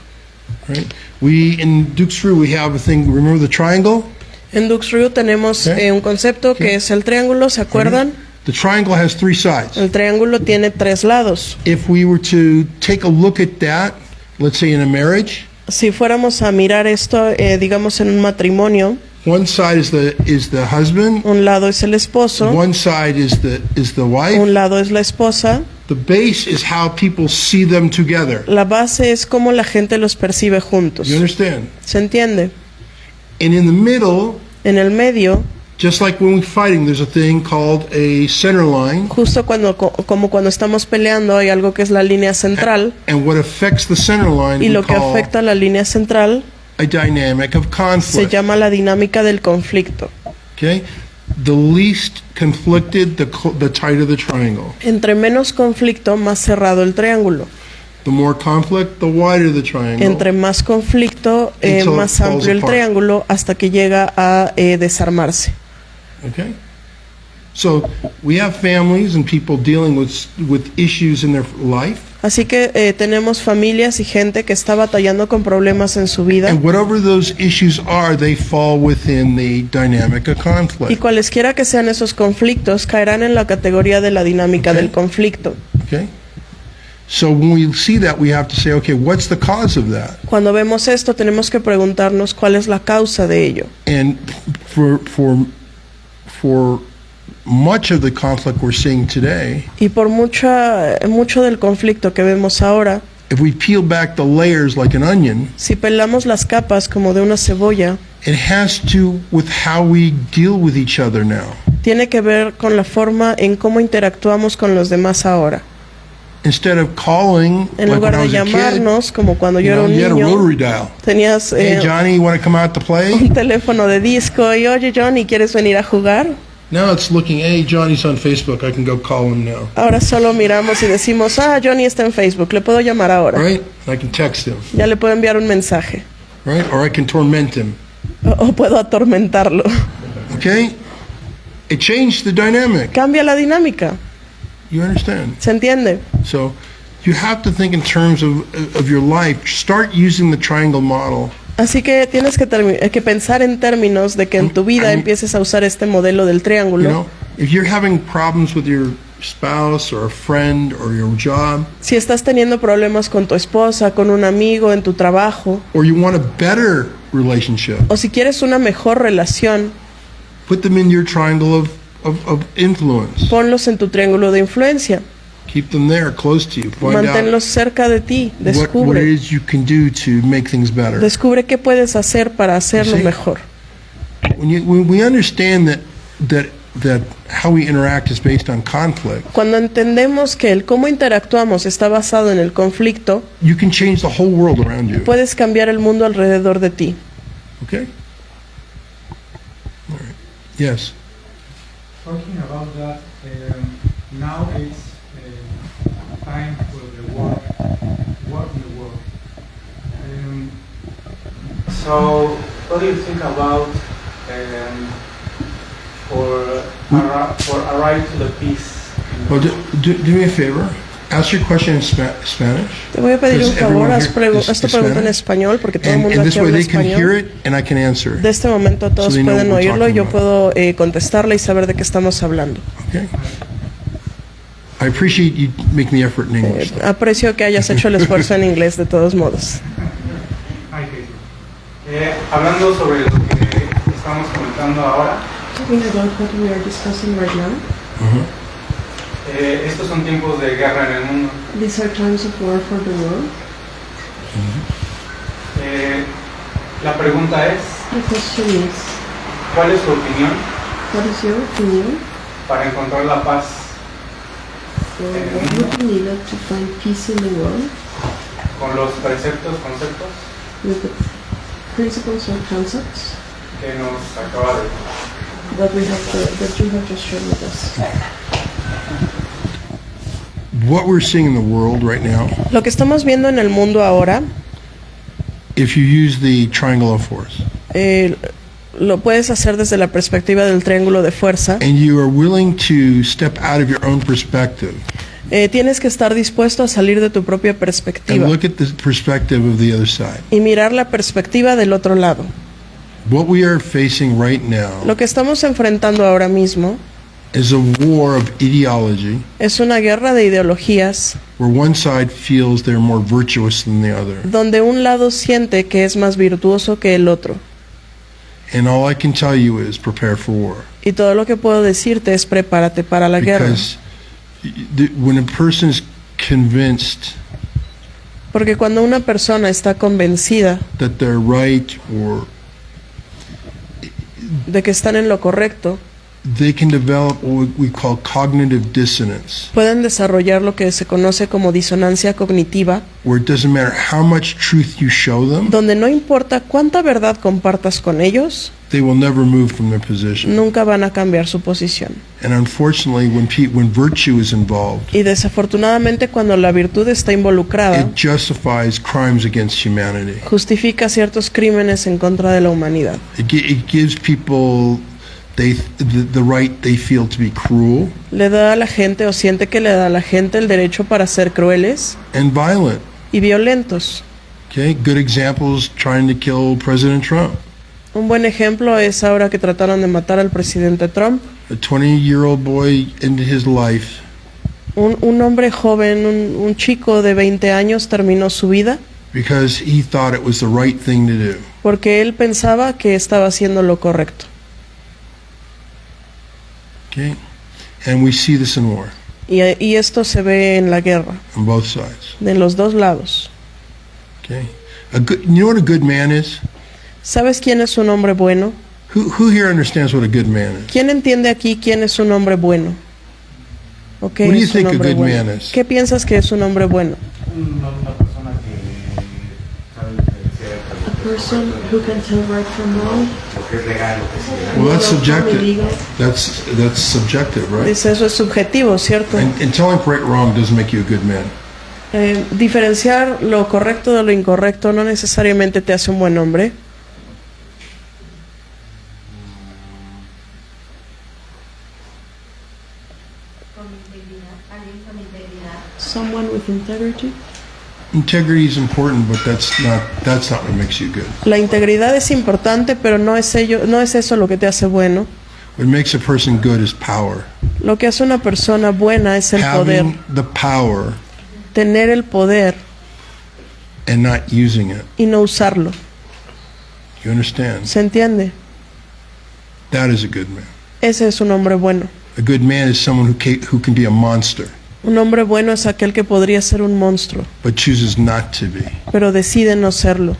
Right? We in Duke's Brew we have a thing. Remember the triangle? En Duxbury tenemos Okay. un concepto que es el triángulo, ¿se acuerdan? The triangle has 3 sides. El triángulo tiene 3 lados. If we were to take a look at that, let's say in a marriage, Si fuéramos a mirar esto, digamos en un matrimonio, one side is the husband, un lado es el esposo, one side is the wife. un lado es la esposa. The base is how people see them together. La base es cómo la gente los percibe juntos. You understand? ¿Se entiende? And in the middle, En el medio, just like when we're fighting, there's a thing called a center line. justo como cuando estamos peleando, hay algo que es la línea central. And what affects the center line Y we lo que call afecta a la línea central a dynamic of se conflict. llama la dinámica del conflicto. Okay? The least conflicted, the tighter the triangle. Entre menos conflicto, más cerrado el triángulo. The more conflict, the wider the triangle. Entre más conflicto, Until it más falls amplio el apart. triángulo hasta que llega a desarmarse. Okay? So we have families and people dealing with issues in their life. Así que tenemos familias y gente que está batallando con problemas en su vida. And whatever those issues are, they fall within the dynamic of Y conflict. cualesquiera que sean esos conflictos, caerán en la categoría de la dinámica del conflicto. Okay? So when we see that, we have to say, okay, what's the cause of that? Cuando vemos esto, tenemos que preguntarnos cuál es la causa de ello. And for much of the conflict we're seeing today, Y por mucho del conflicto que vemos ahora, if we peel back the layers like an onion, si pelamos las capas como de una cebolla, it has to with how we deal with each other now. tiene que ver con la forma en cómo interactuamos con los demás ahora. Instead of calling, En like lugar when I de was a kid, llamarnos como cuando yo you era un had a niño, rotary dial. tenías Hey Johnny, you want to come out to play? un teléfono de disco y oye Johnny, ¿quieres venir a jugar? Now it's looking, hey, Johnny's on Facebook. I can go call him now. Ahora solo miramos y decimos, Johnny está en Facebook, le puedo llamar ahora. Right? I can text him. Ya le puedo enviar un mensaje. Right? Or I can torment him. O puedo atormentarlo. Okay? It changed the dynamic. Cambia la dinámica. You understand? ¿Se entiende? So you have to think in terms of your life. Start using the triangle model. Así que tienes que pensar en términos de que en tu vida empieces a usar este modelo del You triángulo. know, if you're having problems with your spouse or a friend or your job, Si estás teniendo problemas con tu esposa, con un amigo, en tu trabajo, or you want a better relationship, o si quieres una mejor relación, put them in your triangle of influence. ponlos en tu triángulo de influencia. Keep them there, close to you. Find out Manténlos cerca de ti. what it Descubre. is you can do to make things better. Descubre qué puedes hacer para hacerlo Sí. mejor. When we understand that how we interact is based on conflict, Cuando entendemos que el cómo interactuamos está basado en el conflicto, you can change the whole world around you. puedes cambiar el mundo alrededor de ti. Okay? All right. Yes. Talking about that, now it's time for the war in the world. So, what do you think about for arrive to the peace? Well, do me a favor. Ask your question in Spanish. Te voy a pedir un Does favor, everyone haz here is esta pregunta en Spanish? español porque todo el mundo And this aquí way habla they can hear español. it and I can answer. De este momento todos So they know pueden what we're oírlo y yo talking puedo contestarle y saber de qué estamos hablando. Okay? I appreciate you making the effort in English. though. Aprecio que hayas hecho el esfuerzo en inglés de todos modos. Hi, Casey. Hablando sobre lo que estamos comentando ahora, estos son tiempos de guerra en el mundo. These are times of war for the world. La pregunta es, The question is, ¿cuál es su opinión what is your opinion? para encontrar la paz What would be needed to find peace in the world con los conceptos with the principles or concepts que nos acaba de... that you have just shared with us? What we're seeing in the world right now, Lo que estamos viendo en el mundo ahora, if you use the triangle of force, lo puedes hacer desde la perspectiva del triángulo de fuerza. and you are willing to step out of your own perspective Tienes que estar dispuesto a salir de tu propia and perspectiva look at the perspective of the other side. y mirar la perspectiva del otro lado. What we are facing right now Lo que estamos enfrentando ahora mismo is a war of ideology es una guerra de ideologías where one side feels they're more virtuous than the other. donde un lado siente que es más virtuoso que el otro. And all I can tell you is prepare for war. Y todo lo que puedo decirte es prepárate para la guerra. Because when a person is convinced Porque cuando una persona está convencida that they're right or de que están en lo correcto, they can develop what we call cognitive dissonance, pueden desarrollar lo que se conoce como disonancia cognitiva, where it doesn't matter how much truth you show them, donde no importa cuánta verdad compartas con ellos, they will never move from their position. nunca van a cambiar su posición. And unfortunately, when virtue is involved, Y desafortunadamente cuando la virtud está involucrada, it justifies crimes against humanity. justifica ciertos crímenes en contra de la humanidad. It gives people the right they feel to be cruel Le da a la gente o siente que le da a la gente el derecho para ser crueles and violent. y violentos. Okay, good examples trying to kill President Trump. Un buen ejemplo es ahora que trataron de matar al presidente Trump. A 20-year-old boy ended his life Un hombre joven, un chico de 20 años terminó su vida because he thought it was the right thing to do. porque él pensaba que estaba haciendo lo correcto. Okay, and we see this in war Y esto se ve en la guerra, on both sides. de los dos lados. Okay, you know what a good man is? ¿Sabes quién es un hombre bueno? Who here understands what a good man is? ¿Quién entiende aquí quién es un hombre bueno? ¿O qué What do you es un think a hombre good bueno? man is? ¿Qué piensas que es un hombre bueno? Una persona que sabe diferenciar A person who can tell right from wrong. lo que es legal, lo que es ilegal. Well, that's No, probably subjective. legal. That's subjective, right? Dice, eso es subjetivo, ¿cierto? And telling right wrong doesn't make you a good man. Diferenciar lo correcto de lo incorrecto no necesariamente te hace un buen hombre. Someone with integrity. Integrity is important, but that's not what makes you good. La integridad es importante, pero no es eso lo que te hace bueno. What makes a person good is power. Lo que hace una persona buena es el poder. Having the power Tener el poder and not using it. y no usarlo. You understand? ¿Se entiende? That is a good man. Ese es un hombre bueno. A good man is someone who can be a monster, Un hombre bueno es aquel que podría ser un monstruo, but chooses not to be. pero decide no serlo.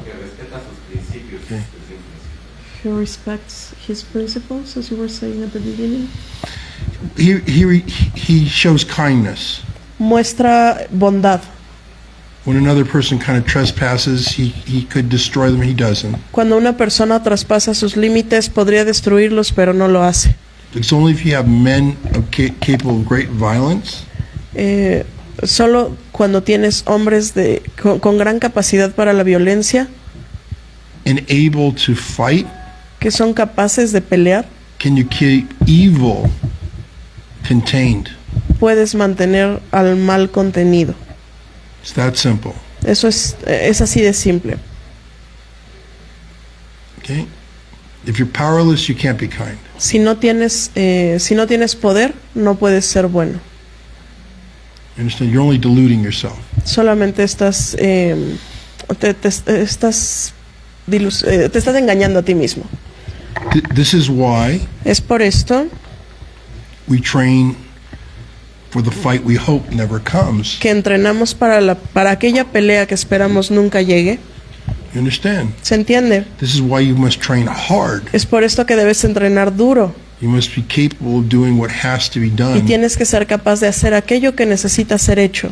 Que respeta sus principios. Okay. He respects his principles, as you were saying at the beginning. He shows kindness. Muestra bondad. When another person kind of trespasses, he could destroy them. He doesn't. Cuando una persona traspasa sus límites, podría destruirlos, pero no lo hace. It's only if you have men capable of great violence Solo cuando tienes hombres con gran capacidad para la violencia, and able to fight que son capaces de pelear, can you keep evil contained. puedes mantener al mal contenido. It's that simple. Eso es así de simple. Okay? If you're powerless, you can't be kind. Si no tienes poder, no puedes ser bueno. You understand? You're only deluding yourself. Solamente estás engañando a ti mismo. This is why Es por esto we train for the fight we hope never comes. que entrenamos para aquella pelea que esperamos nunca llegue. You understand? ¿Se entiende? This is why you must train hard. Es por esto que debes entrenar duro You must be capable of doing what has to be y done tienes que ser capaz de hacer aquello que necesita ser hecho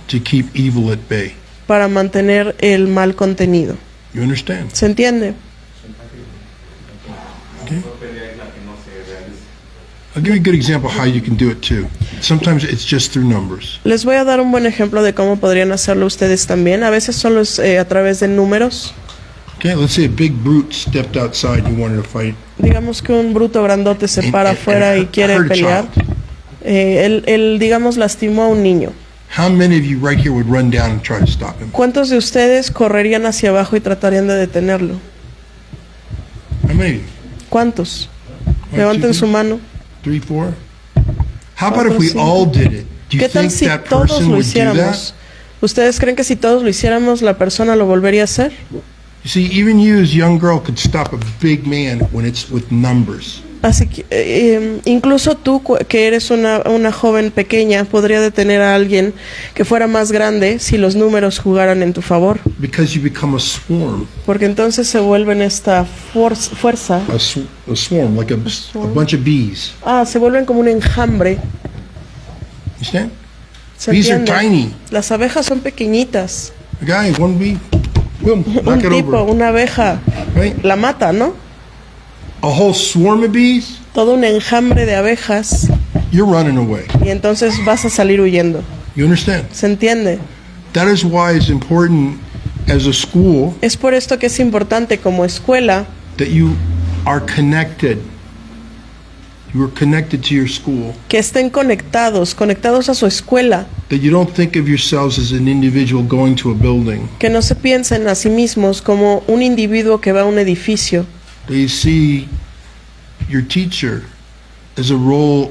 to keep evil at bay. para mantener el mal contenido. You understand? ¿Se entiende? Okay. I'll give you a good example of how you can do it too. Sometimes it's just through numbers. Les voy a dar un buen ejemplo de cómo podrían hacerlo ustedes también. A veces solo es a través de números. Okay, let's say a big brute stepped outside and you wanted to fight. Digamos que un bruto grandote se para And afuera y quiere hurt a pelear. child. Él, digamos, lastimó a un niño. How many of you right here would run down and try to stop him? ¿Cuántos de ustedes correrían hacia abajo y tratarían de detenerlo? How many of you? ¿Cuántos? One, Levanten two, su mano. 3, 4? How about if Cuatro, we cinco. all did it? Do you ¿Qué tal think si that todos person lo would do that? hiciéramos? ¿Ustedes creen que si todos lo hiciéramos, la persona lo volvería a hacer? You see, even you as a young girl could stop a big man when it's with numbers. Así que incluso tú, que eres una joven pequeña, podría detener a alguien que fuera más grande si los números jugaran en tu favor. Because you become a swarm. Porque entonces se vuelven esta fuerza. A swarm, like a bunch of bees. Se vuelven como un enjambre. Understand? ¿Se Bees are entiende? tiny. Las abejas son pequeñitas. A guy, one bee, boom, Un knock it tipo, over. una abeja, Right? la mata, ¿no? A whole swarm of bees, Todo un enjambre de abejas you're running away. y entonces vas a salir huyendo. You understand? ¿Se entiende? That is why it's important as a school Es por esto que es importante como escuela that you are connected. You are connected to your school. que estén conectados a su escuela, That you don't think of yourselves as an individual going to a building. que no se piensen a sí mismos como un individuo que va a un edificio, That you see your teacher as a role,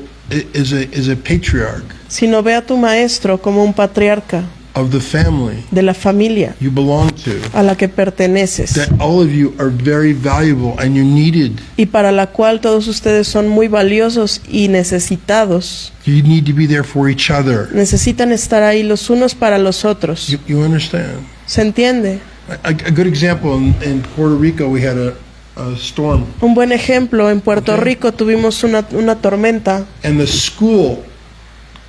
as a patriarch sino ve a tu maestro como un patriarca of the family de la familia you belong to. a la que perteneces That all of you are very valuable and you're needed. y para la cual todos ustedes son muy valiosos y necesitados. You need to be there for each other. Necesitan estar ahí los unos para los otros. You understand? ¿Se entiende? A good example, in Puerto Rico we had a storm Un buen ejemplo, en Puerto Okay. Rico tuvimos una tormenta and the school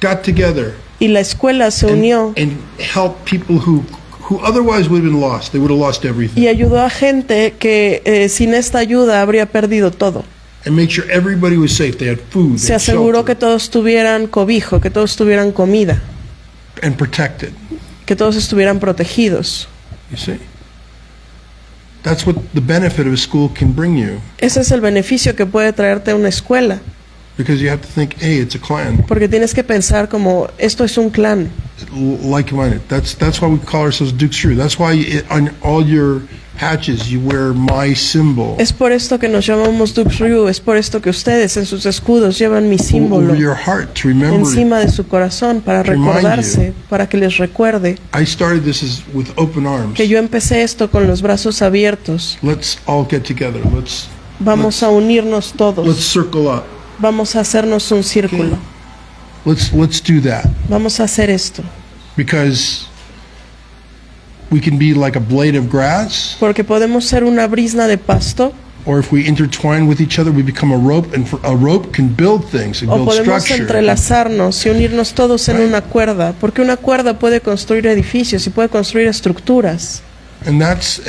got together y la escuela se unió and helped people who otherwise would have been lost. They would have lost everything. y ayudó a gente que sin esta ayuda habría perdido todo. And make sure everybody was safe. They had food, they Se had aseguró que shelter, todos tuvieran cobijo, que todos tuvieran comida, and protected. que todos estuvieran protegidos. You see? That's what the benefit of a school can bring you. Ese es el beneficio que puede traerte una escuela, Because you have to think, hey, it's a clan. porque tienes que pensar como esto es un clan. Like-minded. That's why we call ourselves Duke Shrew. That's why on all your hatches you wear my symbol Es por esto que nos llamamos Dukes Ryu, es por esto que ustedes en sus escudos llevan mi over símbolo your heart to remember. encima de su corazón para To remind recordarse, para que les recuerde I started this with open arms. que yo empecé esto con los brazos abiertos. Let's all get together. Vamos a unirnos Let's todos, circle up. vamos a hacernos un círculo, Let's do that vamos a hacer esto, because we can be like a blade of grass, porque podemos ser una brizna de pasto or if we intertwine with each other, we become a rope, and a rope can build things and o build podemos structure. entrelazarnos y unirnos todos en una cuerda, porque una cuerda puede construir edificios y puede construir estructuras. And that's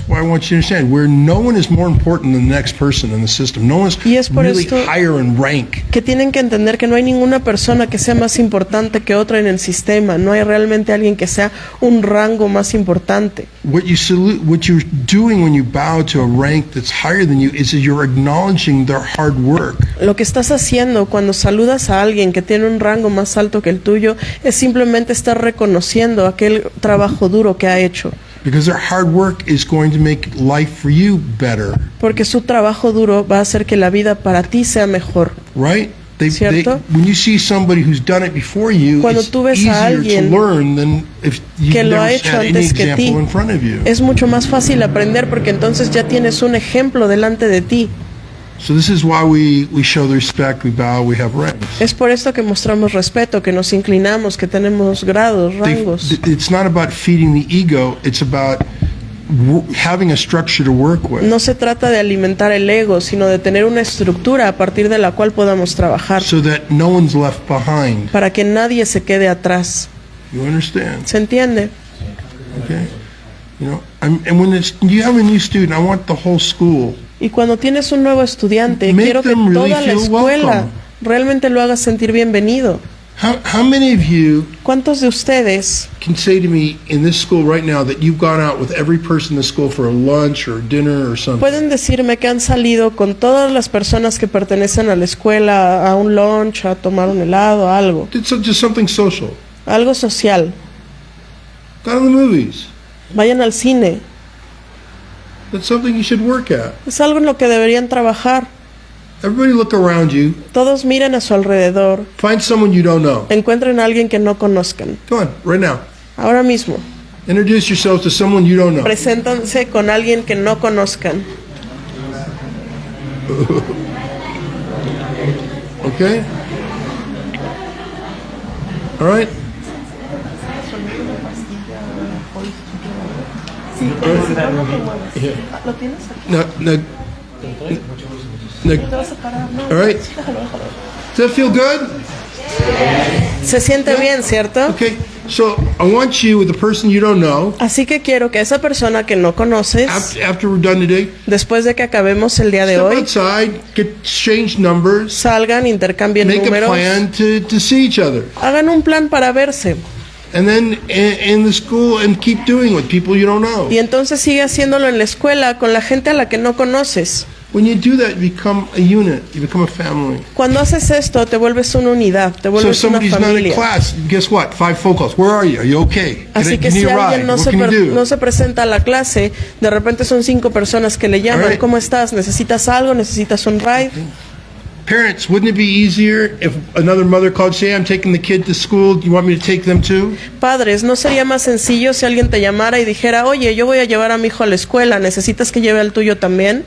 why I want you to understand, where no one is more important than the next person in the system. No one's Y es por really esto higher in rank. Que tienen que entender que no hay ninguna persona que sea más importante que otra en el sistema, no hay realmente alguien que sea un rango más importante. What you're doing when you bow to a rank that's higher than you is that you're acknowledging their hard work. Lo que estás haciendo cuando saludas a alguien que tiene un rango más alto que el tuyo es simplemente estar reconociendo aquel trabajo duro que ha hecho. Because their hard work is going to make life for you better, Porque su trabajo duro va a hacer que la vida para ti sea mejor. right? ¿Cierto? When you see somebody who's done it before you, Cuando it's tú ves a easier to alguien learn than if you've que lo never ha hecho had any antes que example ti, in front of you. es mucho más fácil aprender porque entonces ya tienes un ejemplo delante de ti. So this is why we show the respect, we bow, we have ranks. Es por esto que mostramos respeto, que nos inclinamos, que tenemos grados, rangos. It's not about feeding the ego, it's about having a structure to work with. No se trata de alimentar el ego, sino de tener una estructura a partir de la cual podamos trabajar So that no one's left behind. para que nadie se quede atrás. You understand? ¿Se entiende? Okay? You know, and when you have a new student, I want the whole school. Y cuando tienes un nuevo estudiante, Make quiero que them really toda la feel escuela welcome. realmente lo haga sentir bienvenido. How many of you ¿Cuántos de ustedes can say to me in this school right now that you've gone out with every person in the school for a lunch or dinner or something? pueden decirme que han salido con todas las personas que pertenecen a la escuela a un lunch, a tomar un helado, algo? Just something social. Algo social. Go to the movies. Vayan al cine. That's something you should work at. Es algo en lo que deberían trabajar. Everybody look around you. Todos miren a su alrededor. Find someone you don't know. Encuentren a alguien que no conozcan. Come on, right now. Ahora mismo. Introduce yourselves to someone you don't know. Preséntanse con alguien que no conozcan. Okay? All right? Yeah. ¿Lo tienes aquí? All right? Does that feel good? Se siente bien, ¿cierto? Okay. So I want you with the person you don't know. Así que quiero que esa persona que no conoces, After we're done today, después de que acabemos el día de step hoy, outside, exchange numbers, salgan, intercambien make a números, plan to see each other, hagan un plan para verse. and then in the school and keep doing with people you don't know. Y entonces sigue haciéndolo en la escuela con la gente a la que no conoces. When you do that, you become a unit. You become a family. Cuando haces esto, te vuelves una unidad, te So if vuelves una somebody's not in familia. class, guess what? 5 phone calls. Where are you? Are you okay? Así que You si need a alguien ride. no What se, can you do? no se presenta a la clase, de repente son 5 personas que le llaman. Alright. ¿Cómo estás? ¿Necesitas algo? ¿Necesitas un ride? Parents, wouldn't it be easier if another mother called, say, I'm taking the kid to school. Do you want me to take them too? Padres, ¿no sería más sencillo si alguien te llamara y dijera, oye, yo voy a llevar a mi hijo a la escuela, ¿necesitas que lleve al tuyo también?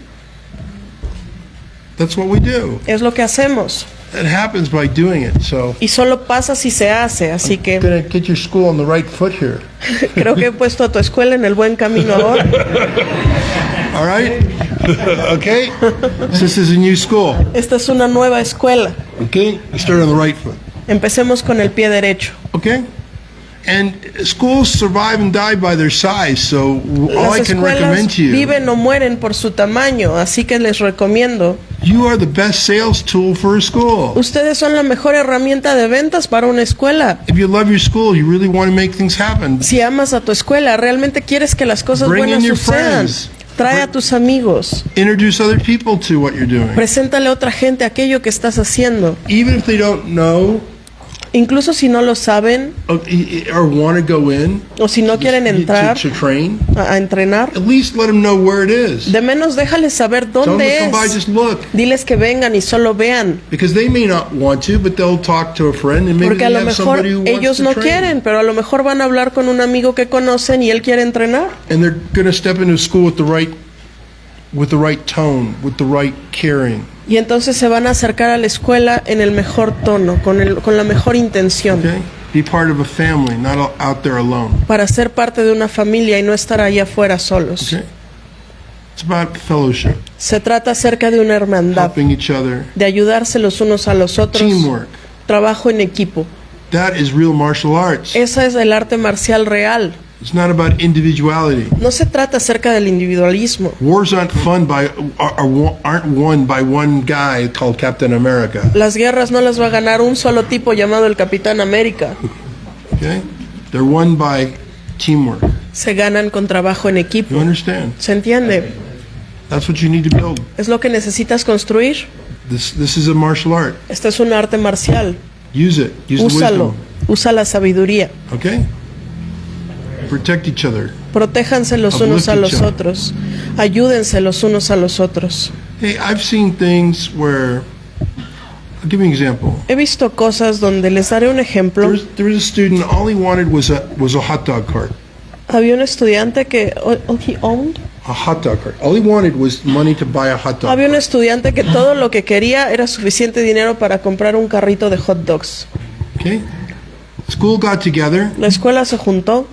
That's what we do. Es lo que hacemos. It happens by doing it. So Y solo pasa si se hace, así que gonna get your school on the right foot here. creo que he puesto a tu escuela en el buen camino ahora. All right? Okay? So this is a new school. Esta es una nueva escuela. Okay? You start on the right foot. Empecemos con el pie derecho. Okay? And schools survive and die by their size. So all I Las can recommend escuelas to you, viven o mueren por su tamaño, así que les recomiendo. you are the best sales tool for a school. Ustedes son la mejor herramienta de ventas para una escuela. If you love your school, you really want to make things happen. Si amas a tu escuela, realmente quieres que las cosas Bring in buenas your sucedan. friends. Trae a tus amigos. Introduce other people to what you're doing. Preséntale a otra gente aquello que estás haciendo. Even if they don't know Incluso si no lo saben or want to go in o si no quieren entrar to train, a entrenar, at least let them know where it is. de menos déjales saber Tell them to dónde come by, es. just look. Diles que vengan y solo vean. Because they may not want to, but they'll talk to a friend and maybe Porque a they lo have mejor somebody who wants ellos to no train. quieren, pero a lo mejor van a hablar con un amigo que conocen y él quiere entrenar. And they're going to step into school with the right tone, with the right caring. Y entonces se van a acercar a la escuela en el mejor tono, con la mejor intención, Okay? Be part of a family, not out there alone. para ser parte de una familia y no estar ahí afuera solos. Okay? It's about fellowship, Se trata acerca de una hermandad, helping each other, de ayudarse los unos a los otros, teamwork. trabajo en equipo. That is real martial arts. Esa es el arte marcial real. It's not about individuality. No se trata acerca del individualismo. Wars aren't won by one guy called Captain America. Las guerras no las va a ganar un solo tipo llamado el Capitán América. Okay? They're won by teamwork. Se ganan con trabajo en You equipo. understand? ¿Se entiende? That's what you need to build. Es lo que necesitas construir. This is a martial art. Este es un arte marcial. Use it. Use the Úsalo. wisdom. Usa la sabiduría. Okay? Protect each other. Protéjanse los unos a los otros. Ayúdense los unos a los otros. Hey, I've seen things where, I'll give you an example. He visto cosas donde les daré un ejemplo. There was a student, all he wanted was a hot dog cart. Había un estudiante que he owned. A hot dog cart. All he wanted was money to buy a hot dog Había un cart. estudiante que todo lo que quería era suficiente dinero para comprar un carrito de hot dogs. Okay? School got together. La escuela se juntó,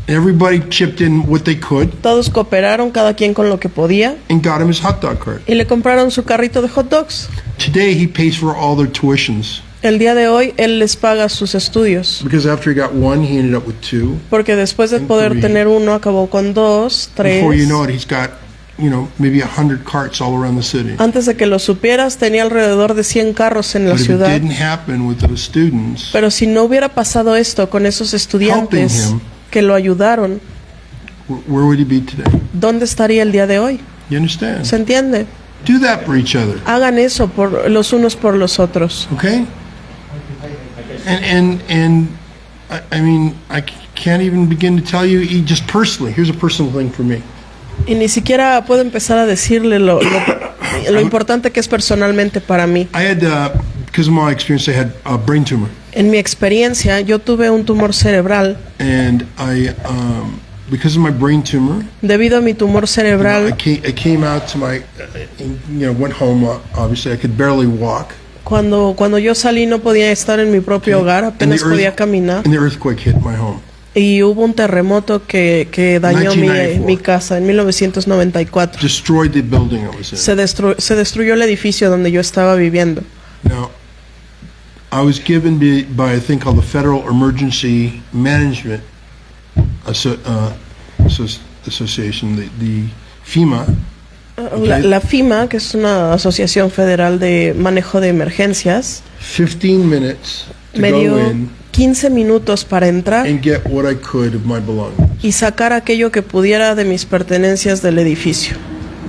Everybody chipped in what they could todos cooperaron, cada quien con lo que podía, and got him his hot dog cart. y le compraron su carrito de hot dogs. Today he pays for all their tuitions El día de hoy él les paga sus estudios, because after he got one, he ended up with two. porque después de poder tener uno acabó con 2, 3. Before you know it, he's got maybe 100 carts all around the city. Antes de que lo supieras, tenía alrededor de 100 carros en la But if it ciudad. didn't happen with those students, Pero si no hubiera pasado esto con esos estudiantes Helping him. que lo ayudaron, where would he be today? ¿dónde estaría el día de hoy? You understand? ¿Se entiende? Do that for each other, Hagan eso por los unos por los otros. okay? And I mean, I can't even begin to tell you, just personally, here's a personal thing for me. Y ni siquiera puedo empezar a decirle lo importante que es personalmente para mí. I had, because of my experience, I had a brain tumor. En mi experiencia, yo tuve un tumor cerebral. And because of my brain tumor, Debido a mi tumor I cerebral, came out to my, went home, obviously, I could barely walk. cuando yo salí no podía estar en mi propio hogar, apenas podía caminar. And the earthquake hit my home. Y hubo un terremoto que dañó 1994. mi casa en 1994. Destroyed the building I was in. Se destruyó el edificio donde yo estaba viviendo. Now, I was given by a thing called the Federal Emergency Management Association, the FEMA. La FEMA, que es una asociación federal de manejo de emergencias, 15 minutes to me go dio in 15 minutos para entrar and get what I could of my belongings. y sacar aquello que pudiera de mis pertenencias del edificio.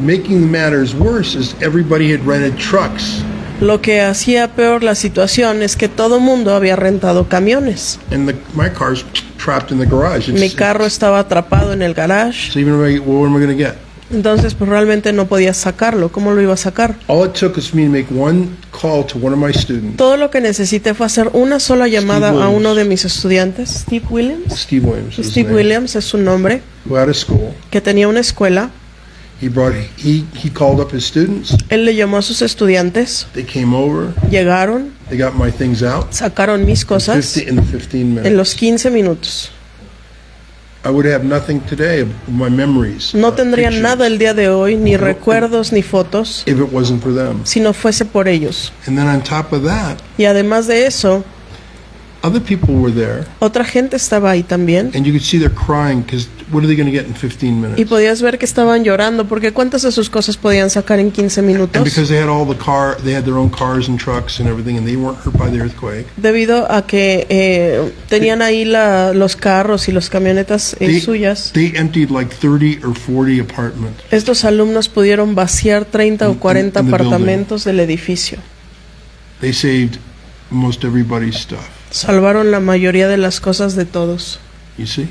Making matters worse is everybody had rented trucks, Lo que hacía peor la situación es que todo mundo había rentado camiones. and my car's trapped in the garage. Mi carro estaba atrapado en el garage, So even what am I going to get? entonces pues realmente no podía sacarlo. ¿Cómo lo iba a sacar? All it took was for me to make one call to one of my students, Todo lo que necesité fue hacer una sola llamada a Williams. uno de mis estudiantes, Steve Williams. Steve Williams. is his Steve name, Williams es su nombre, who had a school. que tenía una escuela. He called up his students. Él le llamó a sus estudiantes, They came over. llegaron, They got my things out. sacaron mis cosas In the 15 minutes. en los 15 minutos. I would have nothing today of my memories. No tendría pictures, nada el día de hoy, ni recuerdos ni fotos, if it wasn't for them. si no fuese por ellos. And then on top of that, Y además de eso, other people were there, otra gente estaba ahí también. and you could see they're crying because what are they going to get in 15 Y minutes? podías ver que estaban llorando porque ¿cuántas de sus cosas podían sacar en 15 And minutos? because they had they had their own cars and trucks and everything, and they weren't hurt by the earthquake. Debido a que tenían ahí los carros y las camionetas suyas, They emptied like 30 or 40 apartments. estos alumnos pudieron vaciar 30 o 40 in the building. apartamentos del edificio. They saved most everybody's stuff. Salvaron la mayoría de las cosas de todos. You see?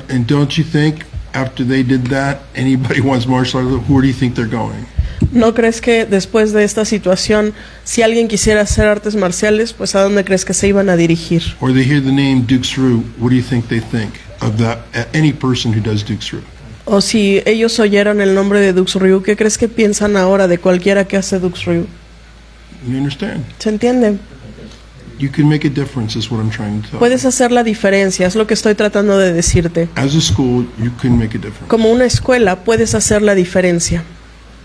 And don't you think after they did that, anybody wants martial arts, where do you think they're going? ¿No crees que después de esta situación, si alguien quisiera hacer artes marciales, pues a dónde crees que se iban a dirigir? Or they hear the name Dukes Rue, what do you think they think of that? Any person who does Dukes Rue? O si ellos oyeron el nombre de Dux Ryu, ¿qué crees que piensan ahora de cualquiera que hace Dux Ryu? You understand? ¿Se entiende? You can make a difference, is what I'm trying to tell you. Puedes hacer la diferencia, es lo que estoy tratando de decirte. As a school, you can make a difference. Como una escuela, puedes hacer la diferencia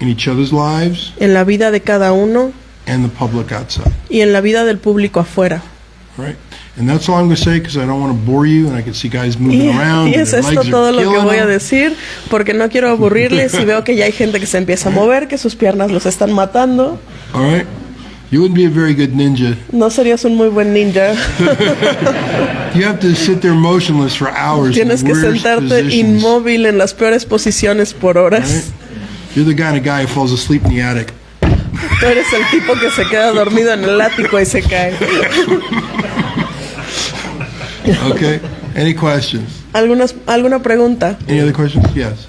In each other's lives en la vida de cada uno and the public outside. y en la vida del público afuera. All right? And that's all I'm going to say because I don't want to bore you and I can see guys moving around. Y and es their esto legs are todo lo que killing voy a them. decir, porque no quiero aburrirles y veo que ya hay gente que se empieza a mover, que sus piernas los están matando. All right? You wouldn't be a very good ninja. No serías un muy buen ninja. You have to sit there motionless for hours. Tienes in que the worst sentarte positions, inmóvil en las peores posiciones por right? horas. You're the kind of guy who falls asleep in the attic. Tú eres el tipo que se queda dormido en el ático y se cae. Okay? Any questions? ¿Alguna pregunta? Any other questions? Yes.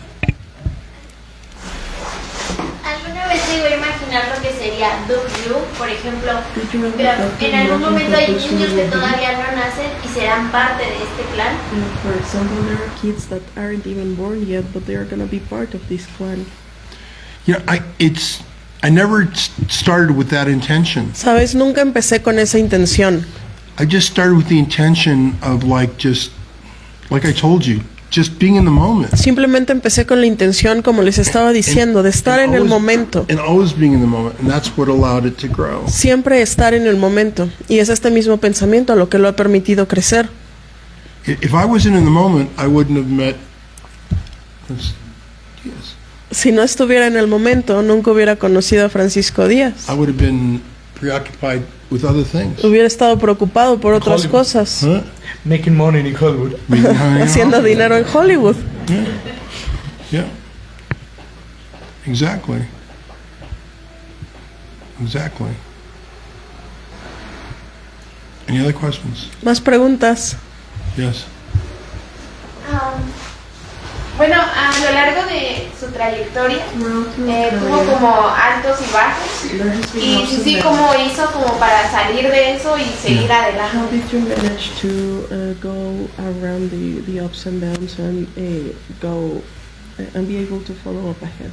¿Alguna vez se iba a imaginar lo que sería Duk Ryu? Por ejemplo, en algún momento hay niños que todavía no nacen y serán parte de este clan. For example, there are kids that aren't even born yet, but they are going to be part of this clan. You know, I never started with that intention. Sabes, nunca empecé con esa intención. I just started with the intention of like I told you, just being in the moment. Simplemente empecé con la intención, como les estaba diciendo, de estar en el momento. And always being in the moment, and that's what allowed it to grow. Siempre estar en el momento. Y es este mismo pensamiento lo que lo ha permitido crecer. If I wasn't in the moment, I wouldn't have met That's Diaz. Si no estuviera en el momento, nunca hubiera conocido a Francisco Díaz. I would have been preoccupied with other things. Hubiera estado preocupado por otras Hollywood. cosas, Huh? Making money in Hollywood. haciendo dinero en Hollywood. Yeah. Exactly. Exactly. Any other questions? Más preguntas. Yes. Bueno, a lo largo de su trayectoria tuvo como altos y bajos y sí, ¿cómo hizo como para salir de eso y seguir How adelante? did you manage to go around the ups and downs and go and be able to follow up ahead?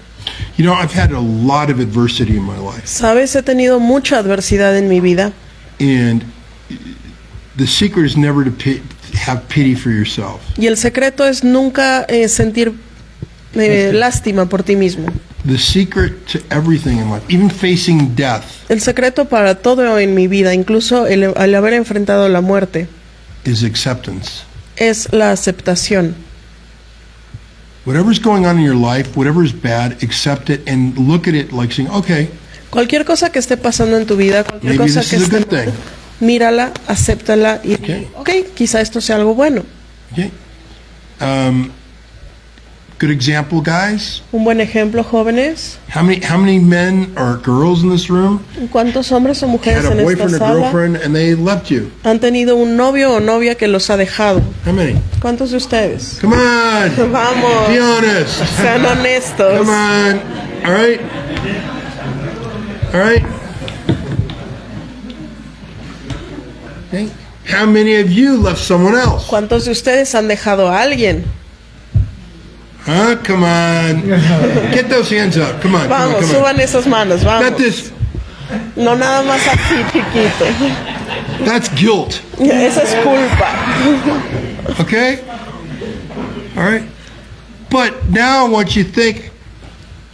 You know, I've had a lot of adversity in my life, Sabes, he tenido mucha adversidad en mi vida and the secret is never to have pity for yourself. y el secreto es nunca sentir lástima por ti mismo. The secret to everything in life, even facing death, El secreto para todo en mi vida, incluso al haber enfrentado la muerte, is acceptance. es la aceptación. Whatever's going on in your life, whatever is bad, accept it and look at it like saying, okay, Cualquier cosa que esté pasando en tu vida, cualquier maybe cosa this que is a esté, good thing. mírala, acéptala y Okay. ok, quizá esto sea algo bueno. Okay. Good example, guys. Un buen ejemplo, jóvenes. How many men or girls in this room ¿Cuántos hombres o mujeres had a en esta boyfriend or sala girlfriend and they left you? han tenido un novio o novia que los ha dejado? How many? ¿Cuántos de ustedes? Come on. Vamos, Be honest. sean honestos. Come on. All right. All right. Okay. How many of you left someone else? ¿Cuántos de ustedes han dejado a alguien? Huh? Come on. Get those hands up. Come on. Vamos, come on, come on. suban esas manos, Not vamos. this. No nada más así, chiquito. That's guilt. Esa es culpa. Okay? All right. But now I want you to think,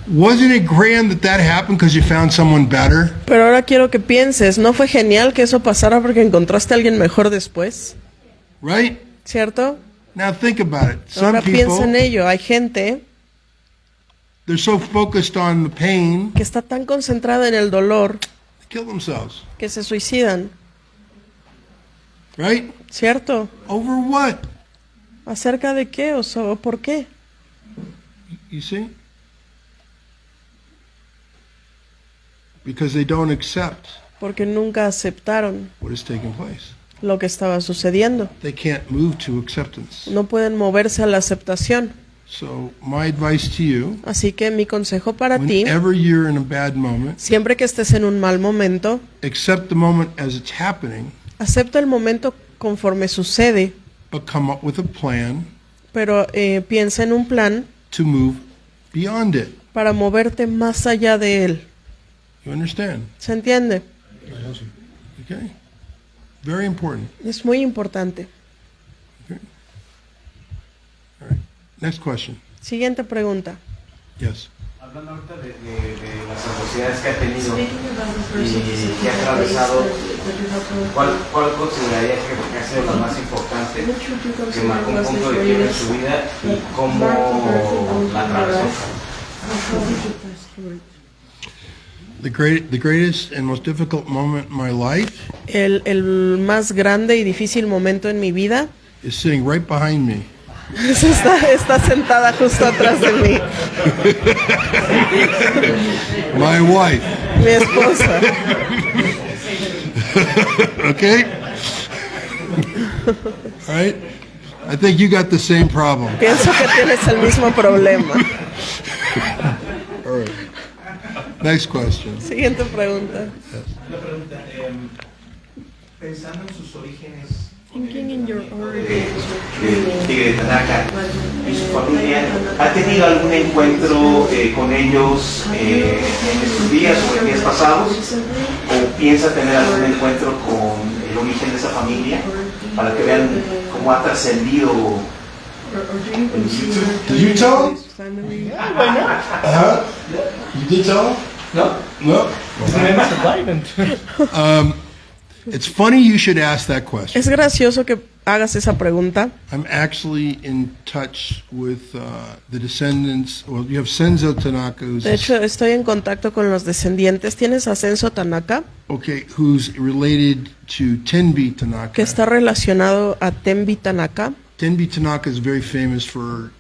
wasn't it grand that that happened because you found someone better? Pero ahora quiero que pienses, ¿no fue genial que eso pasara porque encontraste a alguien mejor después? Right? ¿Cierto? Now think about it. Some Ahora piensa en people, ello. Hay gente they're so focused on the pain, que está tan concentrada en el dolor they kill themselves. que se suicidan. Right? ¿Cierto? Over what? ¿Acerca de qué o por qué? You see? Because they don't accept Porque nunca aceptaron what is taking place. lo que estaba sucediendo. They can't move to acceptance. No pueden moverse a la aceptación. So my advice to you, Así que mi consejo para ti, whenever you're in a bad moment, siempre que estés en un mal momento, accept the moment as it's happening, acepta el momento conforme sucede, but come up with a plan pero piensa en un plan to move beyond it. para moverte más allá de él. You understand? ¿Se entiende? Okay? Very important. Es muy importante. All right. Next question. Siguiente pregunta. Yes. Hablando ahorita de las adversidades que ha tenido y que ha atravesado, ¿cuál consideraría que ha sido la más importante, que marcó un punto de quiebre en su vida y cómo la atravesó? The greatest and most difficult moment in my life El más grande y difícil momento en mi vida is sitting right behind me. está sentada justo atrás de mí, My wife. mi esposa. Okay? All right? I think you got the same problem. Pienso que tienes el mismo problema. All right. Next question. Siguiente pregunta. Una pregunta, pensando en sus orígenes Thinking in your origins, de Tanaka y su familia, ¿ha tenido algún encuentro con ellos en estos días o en días pasados? ¿O piensa tener algún encuentro con el origen de esa familia para que vean cómo ha trascendido el YouTube? Did you tell him? family. Uh-huh. You did tell him? ¿No? No. It's violent. It's funny you should ask that question. Es gracioso que hagas esa pregunta. I'm actually in touch with the descendants. Well, you have Senzo Tanaka, who's De hecho, estoy en contacto con los descendientes. Tienes a Senzo Tanaka, who's related to Tenbi Tanaka. que está relacionado a Tenbi Tanaka. Tenbi Tanaka is very famous for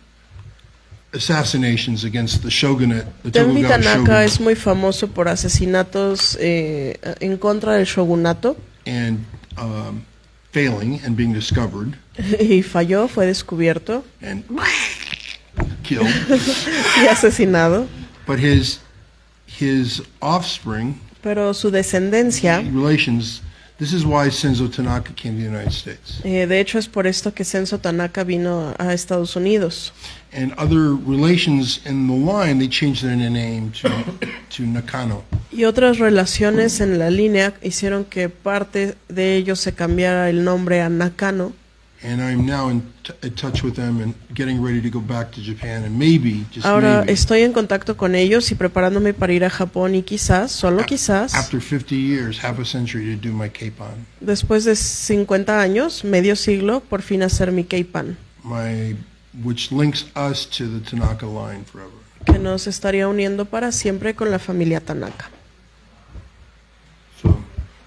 assassinations against the shogunate. The Tenbi Tokugawa Tanaka shogunate, es muy famoso por asesinatos en contra del shogunato and failing and being discovered y falló, fue descubierto and killed. y asesinado. But his offspring, Pero su descendencia, relations. This is why Senzo Tanaka came to the United States. de hecho es por esto que Senzo Tanaka vino a Estados Unidos. And other relations in the line, they changed their name to Nakano. Y otras relaciones en la línea hicieron que parte de ellos se cambiara el nombre a Nakano. And I'm now in touch with them and getting ready to go back to Japan and maybe, just Ahora maybe, estoy en contacto con ellos y preparándome para ir a Japón y quizás, solo quizás, after 50 years, half a century, to do my K-Pon. después de 50 años, medio siglo, por fin hacer mi K-Pan, Which links us to the Tanaka line forever. que nos estaría uniendo para siempre con la familia Tanaka. So,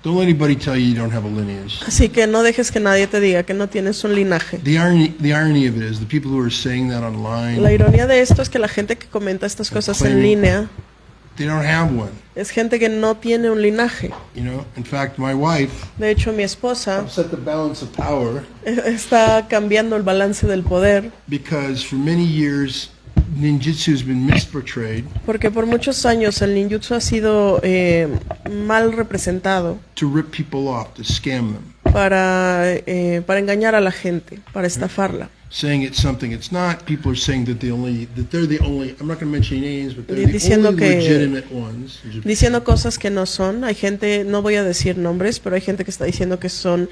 don't let anybody tell you don't have a lineage. Así que no dejes que nadie te diga que no tienes un linaje. The irony of it is the people who are saying that online, La ironía de esto es que la gente que comenta estas cosas en línea they don't have one. es gente que no tiene un linaje. You know, in fact, my wife De hecho, mi esposa upset the balance of power está cambiando el balance del poder because for many years ninjutsu has been misportrayed porque por muchos años el ninjutsu ha sido mal representado to rip people off, to scam them, para engañar a la gente, para estafarla. saying it's something it's not. People are saying that they're the only. I'm not going to mention any names, but they're the Diciendo only que- legitimate ones. in Japan. Diciendo cosas que no son. Hay gente, no voy a decir nombres, pero hay gente que está diciendo que son